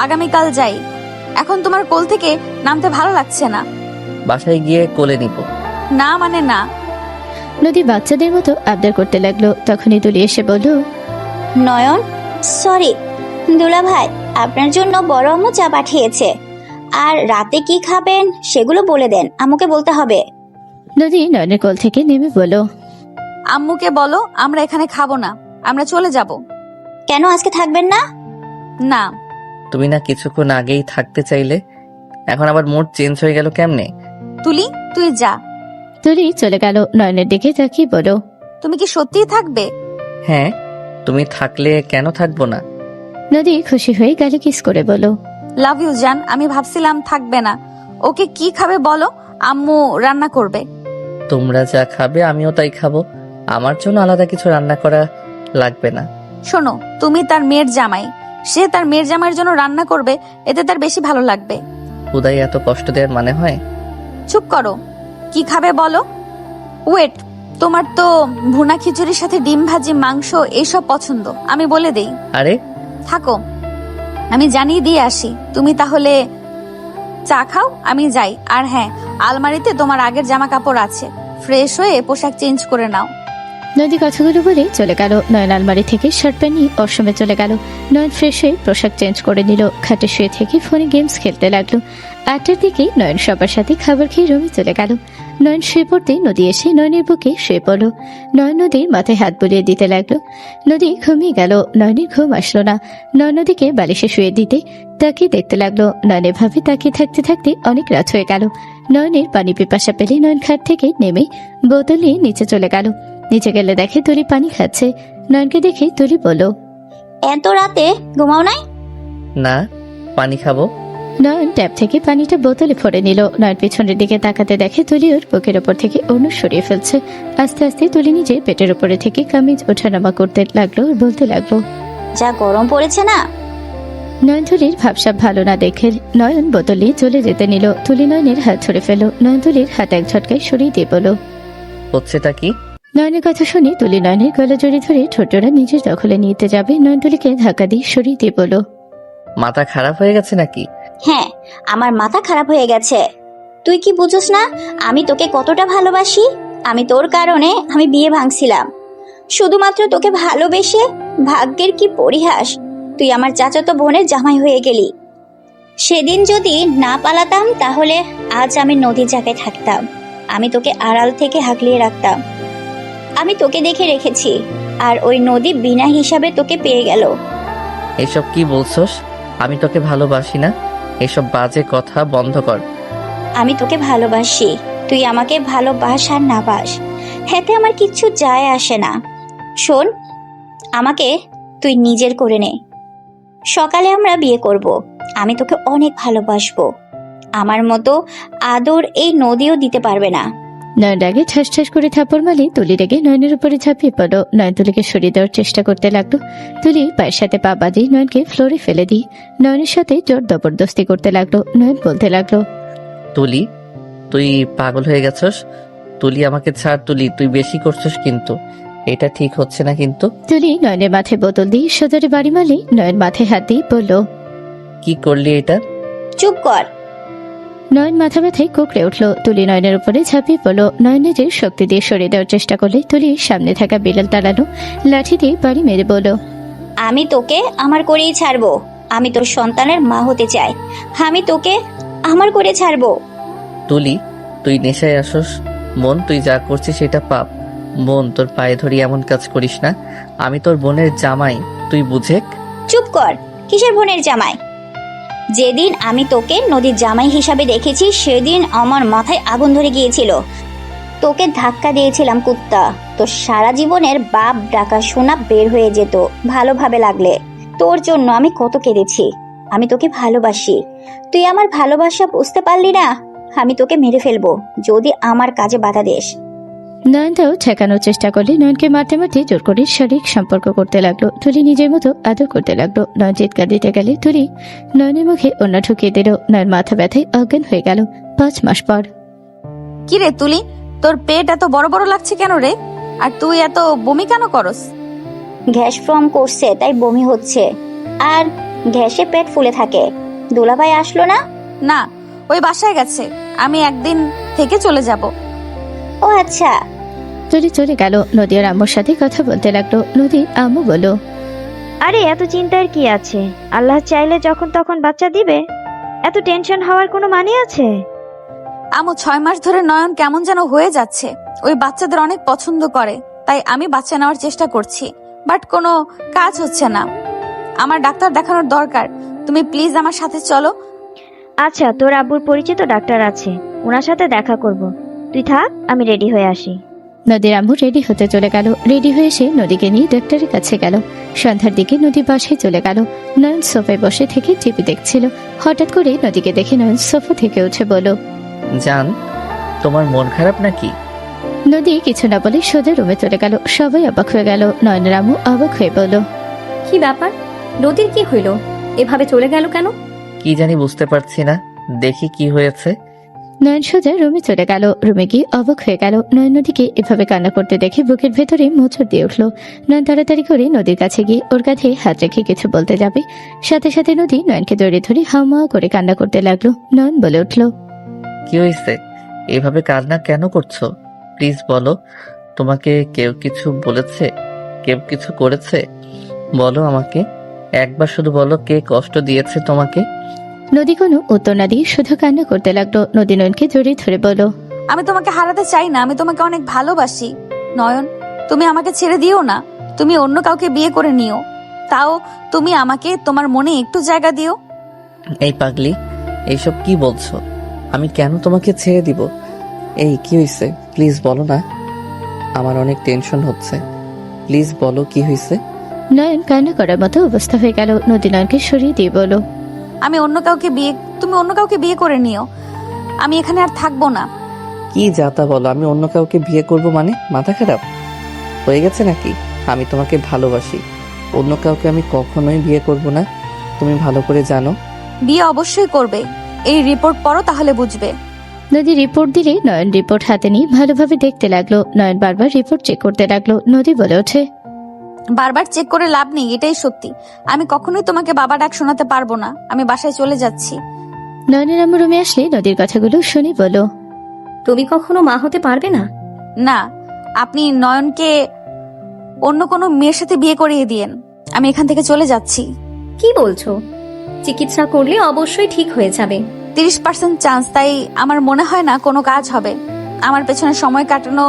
আগামীকাল যাই। এখন তোমার কোল থেকে নামতে ভালো লাগছে না। বাসায় গিয়ে কোলে নিব। না মানে না। নদী বাচ্চাদের মতো আবদার করতে লাগলো। তখনই তুলি এসে বলল, নয়ন, সরি দুলা ভাই, আপনার জন্য বড় আম্মু চা পাঠিয়েছে। আর রাতে কি খাবেন সেগুলো বলে দেন, আম্মুকে বলতে হবে। নদী নয়নের কোল থেকে নেমে বলল, আম্মুকে বলো আমরা এখানে খাবো না, আমরা চলে যাব। কেন আজকে থাকবেন না? না। তুমি না কিছুক্ষণ আগেই থাকতে চাইলে, এখন আবার মুড চেঞ্জ হয়ে গেল কেমনে? তুলি তুই যা। তুলি চলে গেল। নয়নের দিকে তাকিয়ে বলল, তুমি কি সত্যিই থাকবে? হ্যাঁ, তুমি থাকলে কেন থাকবো না? নদী খুশি হয়ে গালে কিস করে বলল, লাভ ইউ জান। আমি ভাবছিলাম থাকবে না। ওকে কি খাবে বলো, আম্মু রান্না করবে। তোমরা যা খাবে আমিও তাই খাবো, আমার জন্য আলাদা কিছু রান্না করা লাগবে না। শোনো, তুমি তার মেয়ের জামাই, সে তার মেয়ের জামাইয়ের জন্য রান্না করবে, এতে তার বেশি ভালো লাগবে। খুদাই এত কষ্ট দেওয়ার মানে হয়? চুপ করো। কি খাবে বলো? ওয়েট, তোমার তো ভুনা খিচুড়ির সাথে ডিম ভাজি, মাংস এইসব পছন্দ, আমি বলে দেই। আরে থাকো, আমি জানিয়ে দিয়ে আসি। তুমি তাহলে চা খাও, আমি যাই। আর হ্যাঁ, আলমারিতে তোমার আগের জামা কাপড় আছে, ফ্রেশ হয়ে পোশাক চেঞ্জ করে নাও। নদী কথাগুলো বলে চলে গেল। নয়ন আলমারি থেকে শার্ট প্যান্ট নিয়ে ওয়াশরুমে চলে গেল। নয়ন ফ্রেশ হয়ে পোশাক চেঞ্জ করে নিল। খাটে শুয়ে থেকে ফোনে গেমস খেলতে লাগলো। 8টার দিকে নয়ন সবার সাথে খাবার খেয়ে রুমে চলে গেল। নয়ন শুয়ে পড়তে নদী এসে নয়নের বুকে শুয়ে পড়ল। নয়ন নদীর মাথায় হাত বুলিয়ে দিতে লাগলো। নদী ঘুমিয়ে গেল। নয়নের ঘুম আসলো না। নয়ন নদীকে বালিশে শুয়ে দিতে তাকিয়ে দেখতে লাগলো। নয়নের ভাবে তাকিয়ে থাকতে থাকতে অনেক রাত হয়ে গেল। নয়নের পানি পিপাসা পেলে নয়ন খাট থেকে নেমে বোতল নিয়ে নিচে চলে গেল। নিচে গেলে দেখে তুলি পানি খাচ্ছে। নয়নকে দেখে তুলি বলল, এত রাতে ঘুমাও নাই? না, পানি খাবো। নয়ন ট্যাপ থেকে পানিটা বোতলে ভরে নিল। নয়ন পিছনের দিকে তাকাতে দেখে তুলি ওর বুকের ওপর থেকে অন্য সরিয়ে ফেলছে। আস্তে আস্তে তুলি নিজে পেটের ওপরে থেকে কামিজ ওঠানামা করতে লাগলো আর বলতে লাগলো, যা গরম পড়েছে না। নয়ন তুলির ভাবসাব ভালো না দেখে নয়ন বোতল নিয়ে চলে যেতে নিল। তুলি নয়নের হাত ধরে ফেল। নয়ন তুলির হাত এক ঝটকায় সরিয়ে দিয়ে বলল, হচ্ছেটা কি? নয়নের কথা শুনে তুলি নয়নের গলা জড়ি ধরে ঠোঁটরা নিজের দখলে নিতে যাবে। নয়ন তুলিকে ধাক্কা দিয়ে সরিয়ে দিয়ে বলল, মাথা খারাপ হয়ে গেছে নাকি? হ্যাঁ, আমার মাথা খারাপ হয়ে গেছে। তুই কি বুঝোস না আমি তোকে কতটা ভালোবাসি? আমি তোর কারণে আমি বিয়ে ভাঙছিলাম, শুধুমাত্র তোকে ভালোবেসে। ভাগ্যের কি পরিহাস, তুই আমার চাচাতো বোনের জামাই হয়ে গেলি। সেদিন যদি না পালাতাম তাহলে আজ আমি নদীর জায়গায় থাকতাম। আমি তোকে আড়াল থেকে হাঁকলিয়ে রাখতাম। আমি তোকে দেখে রেখেছি, আর ওই নদী বিনা হিসাবে তোকে পেয়ে গেল। এসব কি বলছস? আমি তোকে ভালোবাসি না, এসব বাজে কথা বন্ধ কর। আমি তোকে ভালোবাসি, তুই আমাকে ভালোবাস আর না বাস, এতে আমার কিচ্ছু যায় আসে না। শোন, আমাকে তুই নিজের করে নে। সকালে আমরা বিয়ে করব। আমি তোকে অনেক ভালোবাসবো। আমার মতো আদর এই নদীও দিতে পারবে না। নয়ন রাগে ঠাস ঠাস করে থাপড় মারলে তুলি রেগে নয়নের উপরে ঝাঁপিয়ে পড়ল। নয়ন তুলিকে সরিয়ে দেওয়ার চেষ্টা করতে লাগলো। তুলি পায়ের সাথে পা বাঁধিয়ে নয়নকে ফ্লোরে ফেলে দিই নয়নের সাথে জোর জবরদস্তি করতে লাগলো। নয়ন বলতে লাগলো, তুলি, তুই পাগল হয়ে গেছস। তুলি আমাকে ছাড়। তুলি, তুই বেশি করছস কিন্তু, এটা ঠিক হচ্ছে না কিন্তু। তুলি নয়নের মাথায় বোতল দিয়ে সজোরে বাড়ি মারলে নয়ন মাথায় হাত দিয়ে বলল, কি করলি এটা? চুপ কর। নয়ন মাথা ব্যথায় কুকড়ে উঠল। তুলি নয়নের উপরে ঝাঁপিয়ে পড়ল। নয়ন নিজের শক্তি দিয়ে সরিয়ে দেওয়ার চেষ্টা করলে তুলি সামনে থাকা বিড়াল তাড়ানো লাঠি দিয়ে বাড়ি মেরে বলল, আমি তোকে আমার করেই ছাড়বো। আমি তোর সন্তানের মা হতে চাই। আমি তোকে আমার করে ছাড়বো। তুলি, তুই নেশায় আসস। মন, তুই যা করছিস সেটা পাপ। মন, তোর পায়ে ধরি এমন কাজ করিস না। আমি তোর বোনের জামাই, তুই বুঝেক। চুপ কর। কিসের বোনের জামাই? যেদিন আমি তোকে নদীর জামাই হিসাবে দেখেছি সেদিন আমার মাথায় আগুন ধরে গিয়েছিল। তোকে ধাক্কা দিয়েছিলাম কুত্তা। তোর সারা জীবনের বাপ ডাকা শোনা বের হয়ে যেত ভালোভাবে লাগলে। তোর জন্য আমি কত কেঁদেছি। আমি তোকে ভালোবাসি। তুই আমার ভালোবাসা বুঝতে পারলি না। আমি তোকে মেরে ফেলবো যদি আমার কাজে বাধা দিস। নয়নটাও ঠেকানোর চেষ্টা করলে নয়নকে মারতে মারতে জোর করে শারীরিক সম্পর্ক করতে লাগলো। তুলি নিজের মতো আদর করতে লাগলো। নয়ন চিৎকার দিতে গেলে তুলি নয়নের মুখে অন্য ঢুকিয়ে দিল। নয়ন মাথা ব্যথায় অজ্ঞান হয়ে গেল। 5 মাস পর। কি রে তুলি, তোর পেট এত বড় বড় লাগছে কেন রে? আর তুই এত বমি কেন করস? গ্যাস ফর্ম করছে তাই বমি হচ্ছে, আর গ্যাসে পেট ফুলে থাকে। দুলাভাই আসলো না? না, ওই বাসায় গেছে, আমি একদিন থেকে চলে যাব। ও আচ্ছা। নদী চলে গেল। নদী আর আম্মুর সাথে কথা বলতে লাগলো। নদীর আম্মু বলল, আরে এত চিন্তার কি আছে, আল্লাহ চাইলে যখন তখন বাচ্চা দিবে, এত টেনশন হওয়ার কোনো মানে আছে? আমু 6 মাস ধরে নয়ন কেমন যেন হয়ে যাচ্ছে, ওই বাচ্চাদের অনেক পছন্দ করে, তাই আমি বাচ্চা নেওয়ার চেষ্টা করছি, বাট কোনো কাজ হচ্ছে না। আমার ডাক্তার দেখানোর দরকার, তুমি প্লিজ আমার সাথে চলো। আচ্ছা, তোর আব্বুর পরিচিত ডাক্তার আছে, ওনার সাথে দেখা করব। তুই থাক, আমি রেডি হয়ে আসি। নদীর আম্মু রেডি হতে চলে গেল। রেডি হয়ে এসে নদীকে নিয়ে ডাক্তারের কাছে গেল। সন্ধ্যার দিকে নদী বাসায় চলে গেল। নয়ন সোফায় বসে থেকে টিভি দেখছিল। হঠাৎ করে নদীকে দেখে নয়ন সোফা থেকে উঠে বলল, জান, তোমার মন খারাপ নাকি? নদী কিছু না বলে সোজা রুমে চলে গেল। সবাই অবাক হয়ে গেল। নয়নের আম্মু অবাক হয়ে বলল, কি ব্যাপার? নদীর কি হইল? এভাবে চলে গেল কেন? কি জানি বুঝতে পারছি না, দেখি কি হয়েছে। নয়ন সোজা রুমে চলে গেল। রুমে গিয়ে অবাক হয়ে গেল। নয়ন নদীকে এভাবে কান্না করতে দেখে বুকের ভেতরে মোচড় দিয়ে উঠল। নয়ন তাড়াতাড়ি করে নদীর কাছে গিয়ে ওর কাঁধে হাত রেখে কিছু বলতে যাবে, সাথে সাথে নদী নয়নকে জড়িয়ে ধরে হাওমাও করে কান্না করতে লাগলো। নয়ন বলে উঠল, কি হয়েছে? এভাবে কান্না কেন করছো? প্লিজ বলো, তোমাকে কেউ কিছু বলেছে? কেউ কিছু করেছে? বলো আমাকে, একবার শুধু বলো, কে কষ্ট দিয়েছে তোমাকে? নদী কোনো উত্তর না দিয়ে শুধু কান্না করতে লাগলো। নদী নয়নকে জড়িয়ে ধরে বলল, আমি তোমাকে হারাতে চাই না, আমি তোমাকে অনেক ভালোবাসি। নয়ন, তুমি আমাকে ছেড়ে দিও না, তুমি অন্য কাউকে বিয়ে করে নিও, তাও তুমি আমাকে তোমার মনে একটু জায়গা দিও। এই পাগলি, এইসব কি বলছো? আমি কেন তোমাকে ছেড়ে দিব? এই কি হয়েছে? প্লিজ বলো না, আমার অনেক টেনশন হচ্ছে। প্লিজ বলো কি হয়েছে। নয়ন কান্না করার মতো অবস্থা হয়ে গেল। নদী নয়নকে সরিয়ে দিয়ে বলল, তুমি অন্য কাউকে বিয়ে করে নিও, আমি এখানে আর থাকবো না। কি যাতা বলো, আমি অন্য কাউকে বিয়ে করব মানে? মাথা খারাপ হয়ে গেছে নাকি? আমি তোমাকে ভালোবাসি, অন্য কাউকে আমি কখনোই বিয়ে করব না, তুমি ভালো করে জানো। বিয়ে অবশ্যই করবে, এই রিপোর্ট পড়ো তাহলে বুঝবে। নদী রিপোর্ট দিলে নয়ন রিপোর্ট হাতে নিয়ে ভালোভাবে দেখতে লাগলো। নয়ন বারবার রিপোর্ট চেক করতে লাগলো। নদী বলে ওঠে, বারবার চেক করে লাভ নেই, এটাই সত্যি। আমি কখনোই তোমাকে বাবা ডাক শোনাতে পারবো না, আমি বাসায় চলে যাচ্ছি। নয়নের আম্মু রুমে আসলে নদীর কথাগুলো শুনে বলল, তুমি কখনো মা হতে পারবে না? না, আপনি নয়নকে অন্য কোনো মেয়ের সাথে বিয়ে করিয়ে দিয়েন, আমি এখান থেকে চলে যাচ্ছি। কি বলছো? চিকিৎসা করলে অবশ্যই ঠিক হয়ে যাবে। 30% চান্স, তাই আমার মনে হয় না কোনো কাজ হবে। আমার পেছনে সময় কাটানো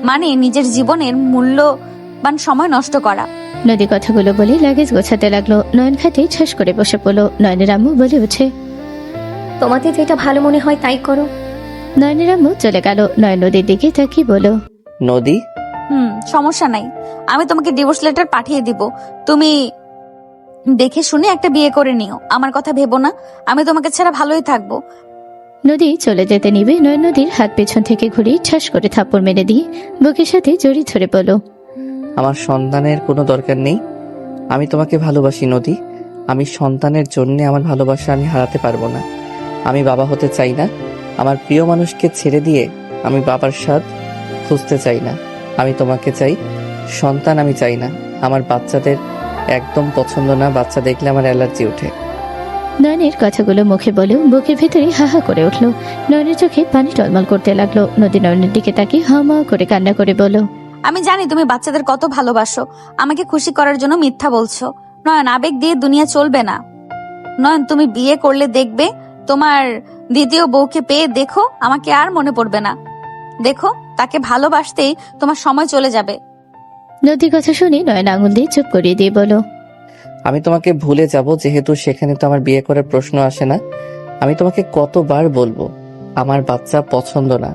মানে নিজের জীবনের মূল্যবান সময় নষ্ট করা। নদী কথাগুলো বলে লাগেজ গোছাতে লাগলো। নয়ন খাতে ঠাস করে বসে পড়লো। নয়নের আম্মু বলে ওঠে, তোমাদের যেটা ভালো মনে হয় তাই করো। নয়নের আম্মু চলে গেল। নয়ন নদীর দিকে তাকিয়ে বলল, নদী, সমস্যা নাই, আমি তোমাকে ডিভোর্স লেটার পাঠিয়ে দিব, তুমি দেখে শুনে একটা বিয়ে করে নিও। আমার কথা ভেবো না, আমি তোমাকে ছাড়া ভালোই থাকবো। নদী চলে যেতে নিবে। নয়ন নদীর হাত পেছন থেকে ঘুরিয়ে ঠাস করে থাপ্পড় মেরে দিয়ে বুকের সাথে জড়িয়ে ধরে বলল, আমার সন্তানের কোনো দরকার নেই, আমি তোমাকে ভালোবাসি নদী। আমি সন্তানের জন্য আমার ভালোবাসা আমি হারাতে পারবো না। আমি বাবা হতে চাই না, আমার প্রিয় মানুষকে ছেড়ে দিয়ে আমি বাবার স্বাদ খুঁজতে চাই না। আমি তোমাকে চাই, সন্তান আমি চাই না। আমার বাচ্চাদের একদম পছন্দ না, বাচ্চা দেখলে আমার অ্যালার্জি ওঠে। নয়নের কথাগুলো মুখে বলেও বুকের ভেতরে হাহা করে উঠলো। নয়নের চোখে পানি টলমল করতে লাগলো। নদী নয়নের দিকে তাকিয়ে হামা করে কান্না করে বলল, আমি জানি তুমি বাচ্চাদের কত ভালোবাসো, আমাকে খুশি করার জন্য মিথ্যা বলছো। নয়ন, আবেগ দিয়ে দুনিয়া চলবে না। নয়ন, তুমি বিয়ে করলে দেখবে তোমার দ্বিতীয় বউকে পেয়ে দেখো, আমাকে আর মনে পড়বে না। দেখো, তাকে ভালোবাসতেই তোমার সময় চলে যাবে। নদীর কথা শুনে নয়ন আঙুল দিয়ে চুপ করিয়ে দিয়ে বলো, আমি তোমাকে ভুলে যাব, যেহেতু সেখানে তো আমার বিয়ে করার প্রশ্ন আসে না। আমি তোমাকে কতবার বলবো, আমার বাচ্চা পছন্দ না।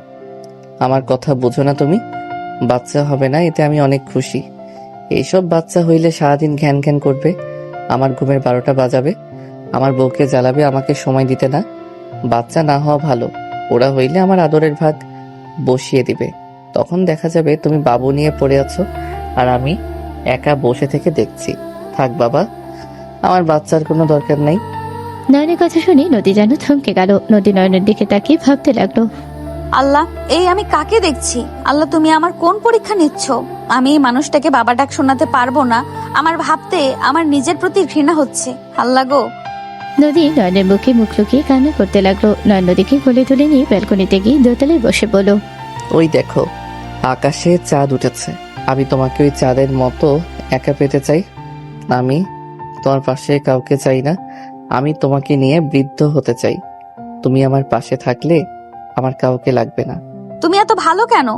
আমার কথা বুঝো না তুমি? বাচ্চা হবে না, এতে আমি অনেক খুশি। এইসব বাচ্চা হইলে সারাদিন ঘ্যান ঘ্যান করবে, আমার ঘুমের 12টা বাজাবে, আমার বউকে জ্বালাবে, আমাকে সময় দিতে না। বাচ্চা না হওয়া ভালো, ওরা হইলে আমার আদরের ভাগ বসিয়ে দিবে। তখন দেখা যাবে তুমি বাবু নিয়ে পড়ে আছো, আর আমি একা বসে থেকে দেখছি। থাক বাবা, আমার বাচ্চার কোনো দরকার নাই। নয়নের কথা শুনে নদী যেন থমকে গেল। নদী নয়নের দিকে তাকিয়ে ভাবতে লাগলো, আল্লাহ, এই আমি কাকে দেখছি? আল্লাহ, তুমি আমার কোন পরীক্ষা নিচ্ছ? আমি এই মানুষটাকে বাবা ডাক শোনাতে পারবো না। আমার ভাবতে আমার নিজের প্রতি ঘৃণা হচ্ছে। আল্লাহ গো। নদী নয়নের মুখে মুখ লুকিয়ে কান্না করতে লাগলো। নয়ন নদীকে কোলে তুলে নিয়ে ব্যালকনিতে গিয়ে দোতলায় বসে বলল, ওই দেখো, আকাশে চাঁদ উঠেছে। আমি তোমাকে ওই চাঁদের মতো একা পেতে চাই। আমি তোমার পাশে কাউকে চাই না। আমি তোমাকে নিয়ে বৃদ্ধ হতে চাই। তুমি আমার পাশে থাকলে আমার কাউকে লাগবে না। তুমি এত ভালো কেন?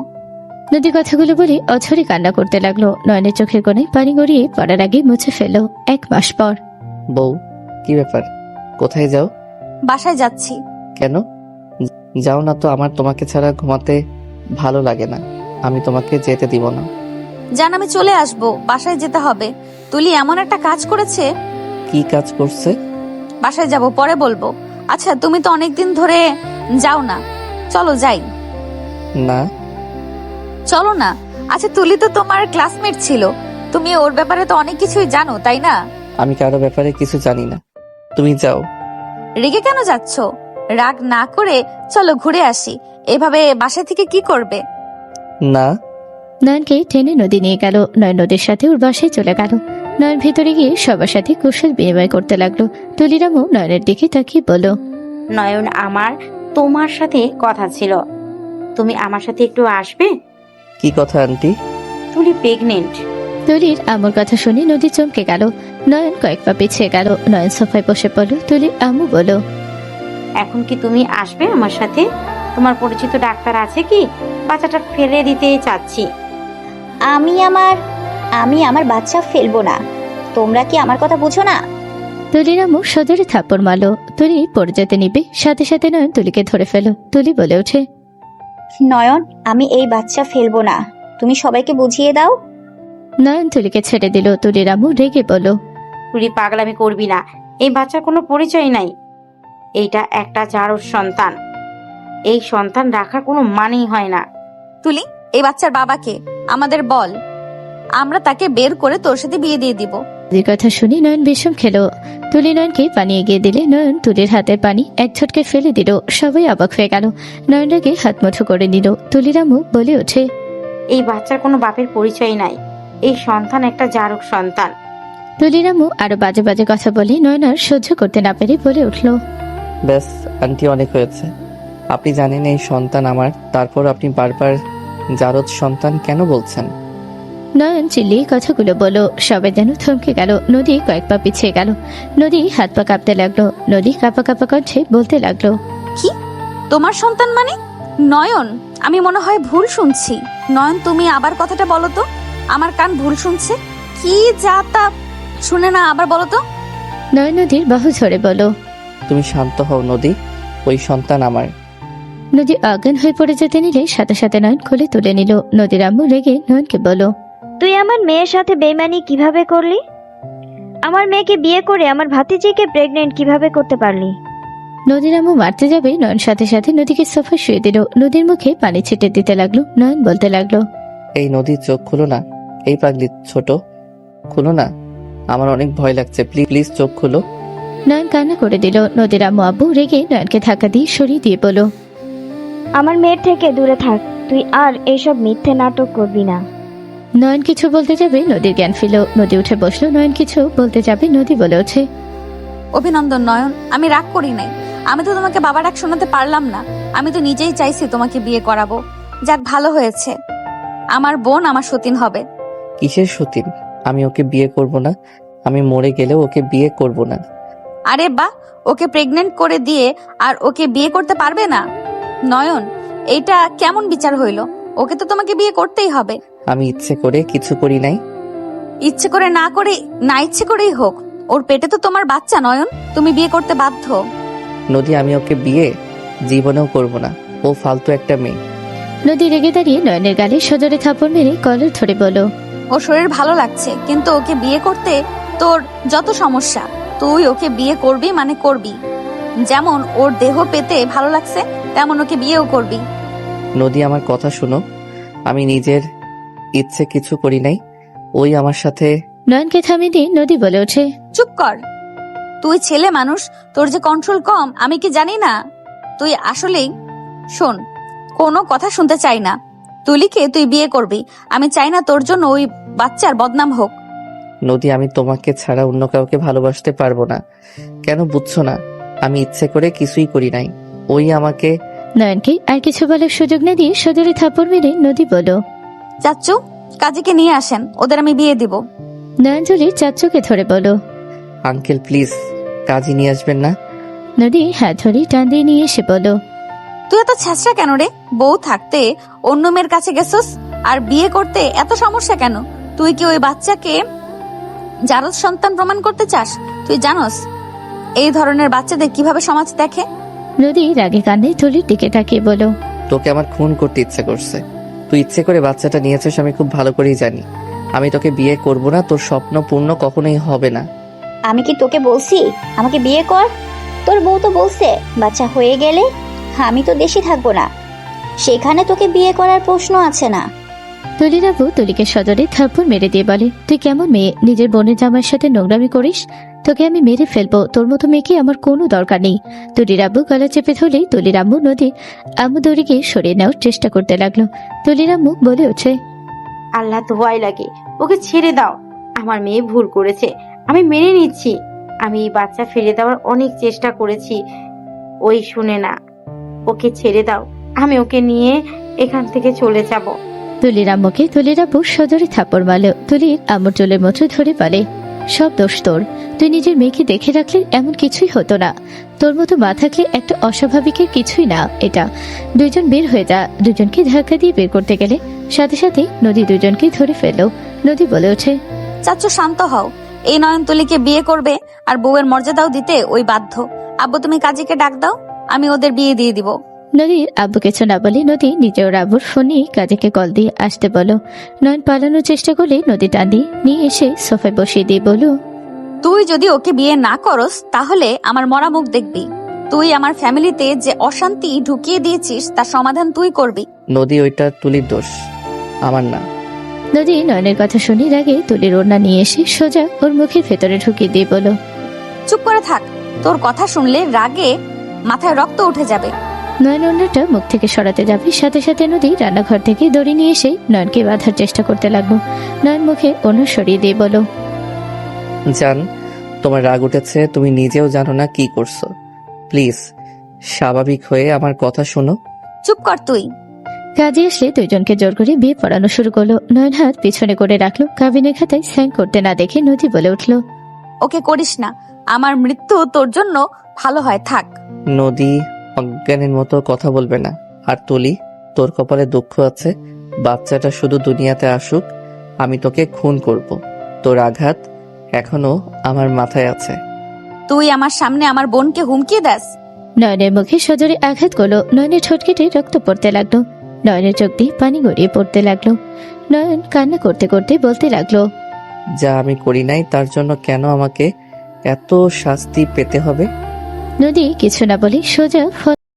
নদী কথাগুলো বলে অঝরে কান্না করতে লাগলো। নয়নের চোখের কোণে পানি গড়িয়ে পড়ার আগে মুছে ফেলল। 1 মাস পর। বউ, কি ব্যাপার? কোথায় যাও? বাসায় যাচ্ছি। কেন? যাও না তো, আমার তোমাকে ছাড়া ঘুমাতে ভালো লাগে না। আমি তোমাকে যেতে দিব না। জান, আমি চলে আসবো। বাসায় যেতে হবে। তুলি এমন একটা কাজ করেছে। কি কাজ করছে? বাসায় যাব, পরে বলবো। আচ্ছা, তুমি তো অনেকদিন ধরে যাও না, চলো যাই। না। চলো না। আচ্ছা, তুলি তো তোমার ক্লাসমেট ছিল, তুমি ওর ব্যাপারে তো অনেক কিছুই জানো, তাই না? আমি কারো ব্যাপারে কিছু জানি না, তুমি যাও। রেগে কেন যাচ্ছ? রাগ না করে চলো ঘুরে আসি। এভাবে বাসা থেকে কি করবে? না। নয়নকে টেনে নদী নিয়ে গেল। নয়ন নদীর সাথে ওর বাসায় চলে গেল। নয়ন ভিতরে গিয়ে সবার সাথে কুশল বিনিময় করতে লাগলো। তুলিরামও নয়নের দিকে তাকিয়ে বলল, নয়ন, আমার তোমার সাথে কথা ছিল। তুমি আমার সাথে একটু আসবে? কি কথা আন্টি? তুলি প্রেগনেন্ট। তুলির আম্মুর কথা শুনে নদী চমকে গেল। নয়ন কয়েক পা পিছিয়ে গেল। নয়ন সোফায় বসে পড়ল। তুলির আম্মু বলল, এখন কি তুমি আসবে আমার সাথে? তোমার পরিচিত ডাক্তার আছে কি? বাচ্চাটা ফেলে দিতে চাচ্ছি। আমি আমার বাচ্চা ফেলবো না। তোমরা কি আমার কথা বুঝো না? তুলির আম্মু সজোরে থাপ্পড় মারল। তুলি পড়ে যেতে নিবে, সাথে সাথে নয়ন তুলিকে ধরে ফেল। তুলি বলে ওঠে, নয়ন, আমি এই বাচ্চা ফেলবো না। তুমি সবাইকে বুঝিয়ে দাও। নয়ন তুলিকে ছেড়ে দিল। তুলির আম্মু রেগে বলল, তুলি পাগলামি করবি না। এই বাচ্চার কোনো পরিচয় নাই। এইটা একটা জারজ সন্তান। এই সন্তান রাখার কোনো মানেই হয় না। তুলি, এই বাচ্চার বাবাকে আমাদের বল, আমরা তাকে বের করে তোর সাথে বিয়ে দিয়ে দিব। তুলির কথা শুনে নয়ন বিষম খেল। তুলি নয়নকে পানি এগিয়ে দিলে নয়ন তুলির হাতের পানি এক ঝটকে ফেলে দিল। সবাই অবাক হয়ে গেল। নয়ন রেগে হাত মুঠো করে নিল। তুলির আম্মু বলে ওঠে, এই বাচ্চার কোনো বাপের পরিচয় নাই। এই সন্তান একটা জারক সন্তান। তুলির আম্মু আরো বাজে বাজে কথা বলে নয়ন আর সহ্য করতে না পেরে বলে উঠল, ব্যাস আন্টি, অনেক হয়েছে। আপনি জানেন এই সন্তান আমার, তারপর আপনি বারবার জারদ সন্তান কেন বলছেন? নয়ন চিল্লিয়ে কথাগুলো বলল। সবাই যেন থমকে গেল। নদী কয়েক পা পিছিয়ে গেল। নদী হাত পা কাঁপতে লাগলো। নদী কাঁপা কাঁপা কণ্ঠে বলতে লাগলো, কি? তোমার সন্তান মানে? নয়ন, আমি মনে হয় ভুল শুনছি। নয়ন, তুমি আবার কথাটা বলো তো। আমার কান ভুল শুনছে। কি যা তা শুনে না, আবার বলো তো। নয়ন নদীর বাহু ধরে বলল, তুমি শান্ত হও নদী, ওই সন্তান আমার। নদী অজ্ঞান হয়ে পড়ে যেতে নিলে সাথে সাথে নয়ন কোলে তুলে নিল। নদীর আম্মু রেগে নয়নকে বলল, তুই আমার মেয়ের সাথে বেইমানি কিভাবে করলি? আমার মেয়েকে বিয়ে করে আমার ভাতিজিকে প্রেগনেন্ট কিভাবে করতে পারলি? নদীর আম্মু মারতে যাবে নয়ন সাথে সাথে নদীকে সোফা শুয়ে দিল। নদীর মুখে পানি ছিটে দিতে লাগলো। নয়ন বলতে লাগলো, এই নদীর চোখ খুলো না। এই পাগলি ছোট, খুলো না। আমার অনেক ভয় লাগছে, প্লিজ প্লিজ চোখ খুলো। নয়ন কান্না করে দিল। নদীর আম্মু আব্বু রেগে নয়নকে ধাক্কা দিয়ে সরিয়ে দিয়ে বলল, আমার মেয়ের থেকে দূরে থাক। তুই আর এইসব মিথ্যে নাটক করবি না। নয়ন কিছু বলতে যাবে নদীর জ্ঞান ফিরল। নদী উঠে বসলো। নয়ন কিছু বলতে যাবে নদী বলে ওঠে, অভিনন্দন নয়ন, আমি রাগ করি নাই। আমি তো তোমাকে বাবা ডাক শোনাতে পারলাম না। আমি তো নিজেই চাইছি তোমাকে বিয়ে করাবো। যাক, ভালো হয়েছে। আমার বোন আমার সতীন হবে। কিসের সতীন? আমি ওকে বিয়ে করব না। আমি মরে গেলেও ওকে বিয়ে করব না। আরে বাহ, ওকে প্রেগনেন্ট করে দিয়ে আর ওকে বিয়ে করতে পারবে না? নয়ন, এইটা কেমন বিচার হইল? ওকে তো তোমাকে বিয়ে করতেই হবে। আমি ইচ্ছে করে কিছু করি নাই। ইচ্ছে করে না করে, না ইচ্ছে করেই হোক, ওর পেটে তো তোমার বাচ্চা। নয়ন, তুমি বিয়ে করতে বাধ্য। নদী, আমি ওকে বিয়ে জীবনেও করব না। ও ফালতু একটা মেয়ে। নদী রেগে দাঁড়িয়ে নয়নের গালে সজোরে থাপড় মেরে কলার ধরে বলল, ও শরীর ভালো লাগছে, কিন্তু ওকে বিয়ে করতে তোর যত সমস্যা, তুই ওকে বিয়ে করবি মানে করবি। যেমন ওর দেহ পেতে ভালো লাগছে, তেমন ওকে বিয়েও করবি। নদী, আমার কথা শুনো। আমি নিজের ইচ্ছে কিছু করি নাই। ওই আমার সাথে। নয়নকে থামিয়ে দিয়ে নদী বলে ওঠে, চুপ কর। তুই ছেলে মানুষ, তোর যে কন্ট্রোল কম আমি কি জানি না? তুই আসলেই শোন, কোনো কথা শুনতে চাই না। তুলিকে তুই বিয়ে করবি, আমি চাই না তোর জন্য ওই বাচ্চার বদনাম হোক। নদী, আমি তোমাকে ছাড়া অন্য কাউকে ভালোবাসতে পারবো না। কেন বুঝছো না? আমি ইচ্ছে করে কিছুই করি নাই। ওই আমাকে। নয়নকে আর কিছু বলার সুযোগ না দিয়ে সজোরে থাপড় মেরে নদী বলল, চাচ্চু, কাজীকে নিয়ে আসেন, ওদের আমি বিয়ে দিব। নয়ন জলি চাচুকে ধরে বলল। আঙ্কেল প্লিজ, কাজী নিয়ে আসবেন না। নদী হাত ধরে টান দিয়ে নিয়ে এসে বলল, তুই এত ছ্যাঁচড়া কেন রে? বউ থাকতে অন্য মেয়ের কাছে গেছস, আর বিয়ে করতে এত সমস্যা কেন? তুই কি ওই বাচ্চাকে জারজ সন্তান প্রমাণ করতে চাস? তুই জানোস এই ধরনের বাচ্চাদের কিভাবে সমাজ দেখে? নদী রাগে কান্দে তুলির দিকে তাকিয়ে বলল, তোকে আমার খুন করতে ইচ্ছে করছে। তুই ইচ্ছে করে বাচ্চাটা নিয়েছিস, আমি খুব ভালো করেই জানি। আমি তোকে বিয়ে করব না, তোর স্বপ্ন পূর্ণ কখনোই হবে না। আমি কি তোকে বলছি আমাকে বিয়ে কর? তোর বউ তো বলছে বাচ্চা হয়ে গেলে আমি তো দেশে থাকবো না, সেখানে তোকে বিয়ে করার প্রশ্ন আছে না। তুলির আব্বু তুলিকে সজোরে থাপ্পড় মেরে দিয়ে বলে, তুই কেমন মেয়ে? নিজের বোনের জামাইয়ের সাথে নোংরামি করিস? তোকে আমি মেরে ফেলবো। তোর মতো মেয়েকে আমার কোনো দরকার নেই। তুলির আব্বু গলা চেপে ধরলেই তুলির আম্মু নদীর আম্মু দড়িকে সরিয়ে নেওয়ার চেষ্টা করতে লাগলো। তুলির আম্মু বলে ওঠে, আল্লাহ তো ভয় লাগে, ওকে ছেড়ে দাও। আমার মেয়ে ভুল করেছে, আমি মেনে নিচ্ছি। আমি এই বাচ্চা ফিরে দেওয়ার অনেক চেষ্টা করেছি, ওই শুনে না। ওকে ছেড়ে দাও, আমি ওকে নিয়ে এখান থেকে চলে যাব। তুলির আম্মুকে তুলির আব্বু সজোরে থাপ্পড় মারল। তুলির আম্মুর চুলের মুঠো ধরে বলে, সব দোষ তোর। তুই নিজের মেয়েকে দেখে রাখলে এমন কিছুই হতো না। তোর মতো মা থাকলে একটা অস্বাভাবিকের কিছুই না এটা। দুইজন বের হয়ে যা। দুজনকে ধাক্কা দিয়ে বের করতে গেলে সাথে সাথে নদী দুজনকে ধরে ফেললো। নদী বলে ওঠে, চাচ্চু শান্ত হও। এই নয়ন তুলিকে বিয়ে করবে আর বউয়ের মর্যাদাও দিতে ওই বাধ্য। আব্বু তুমি কাজীকে ডাক দাও, আমি ওদের বিয়ে দিয়ে দিব। নদীর আব্বু কিছু না বলে নদী নিজে ওর আব্বুর ফোনে কাজীকে কল দিয়ে আসতে বলো। নয়ন পালানোর চেষ্টা করলে নদী টান দিয়ে নিয়ে এসে সোফায় বসিয়ে দিয়ে বলো, তুই যদি ওকে বিয়ে না করস তাহলে আমার মরা মুখ দেখবি। তুই আমার ফ্যামিলিতে যে অশান্তি ঢুকিয়ে দিয়েছিস তার সমাধান তুই করবি। নদী, ওইটা তুলির দোষ, আমার না। নদী নয়নের কথা শুনি রাগে তুলির ওড়না নিয়ে এসে সোজা ওর মুখের ভেতরে ঢুকিয়ে দিয়ে বলো, চুপ করে থাক, তোর কথা শুনলে রাগে মাথায় রক্ত উঠে যাবে। নয়ন ওড়নাটা মুখ থেকে সরাতে যাবে সাথে সাথে নদী রান্নাঘর থেকে দড়ি নিয়ে এসে নয়নকে বাঁধার চেষ্টা করতে লাগলো। নয়ন মুখে ওড়না সরিয়ে দিয়ে বলো, জান, তোমার রাগ উঠেছে, তুমি নিজেও জানো না কি করছো। প্লিজ স্বাভাবিক হয়ে আমার কথা শোনো। চুপ কর তুই। কাজে আসলে দুইজনকে জোর করে বিয়ে পড়ানো শুরু করলো। নয়ন হাত পিছনে করে রাখলো। কাবিনের খাতায় সাইন করতে না দেখে নদী বলে উঠলো, ওকে করিস না, আমার মৃত্যু তোর জন্য ভালো হয়, থাক। নদী, অজ্ঞানের মতো কথা বলবে না। আর তুলি, তোর কপালে দুঃখ আছে। বাচ্চাটা শুধু দুনিয়াতে আসুক, আমি তোকে খুন করব। তোর আঘাত এখনো আমার মাথায় আছে। তুই আমার সামনে আমার বোনকে হুমকি দাস। নয়নের মুখে সজোরে আঘাত করলো। নয়নের ঠোঁট কেটে রক্ত পড়তে লাগলো। নয়নের চোখ দিয়ে পানি গড়িয়ে পড়তে লাগলো। নয়ন কান্না করতে করতে বলতে লাগলো, যা আমি করি নাই তার জন্য কেন আমাকে এত শাস্তি পেতে হবে? নদী কিছু না বলে সোজা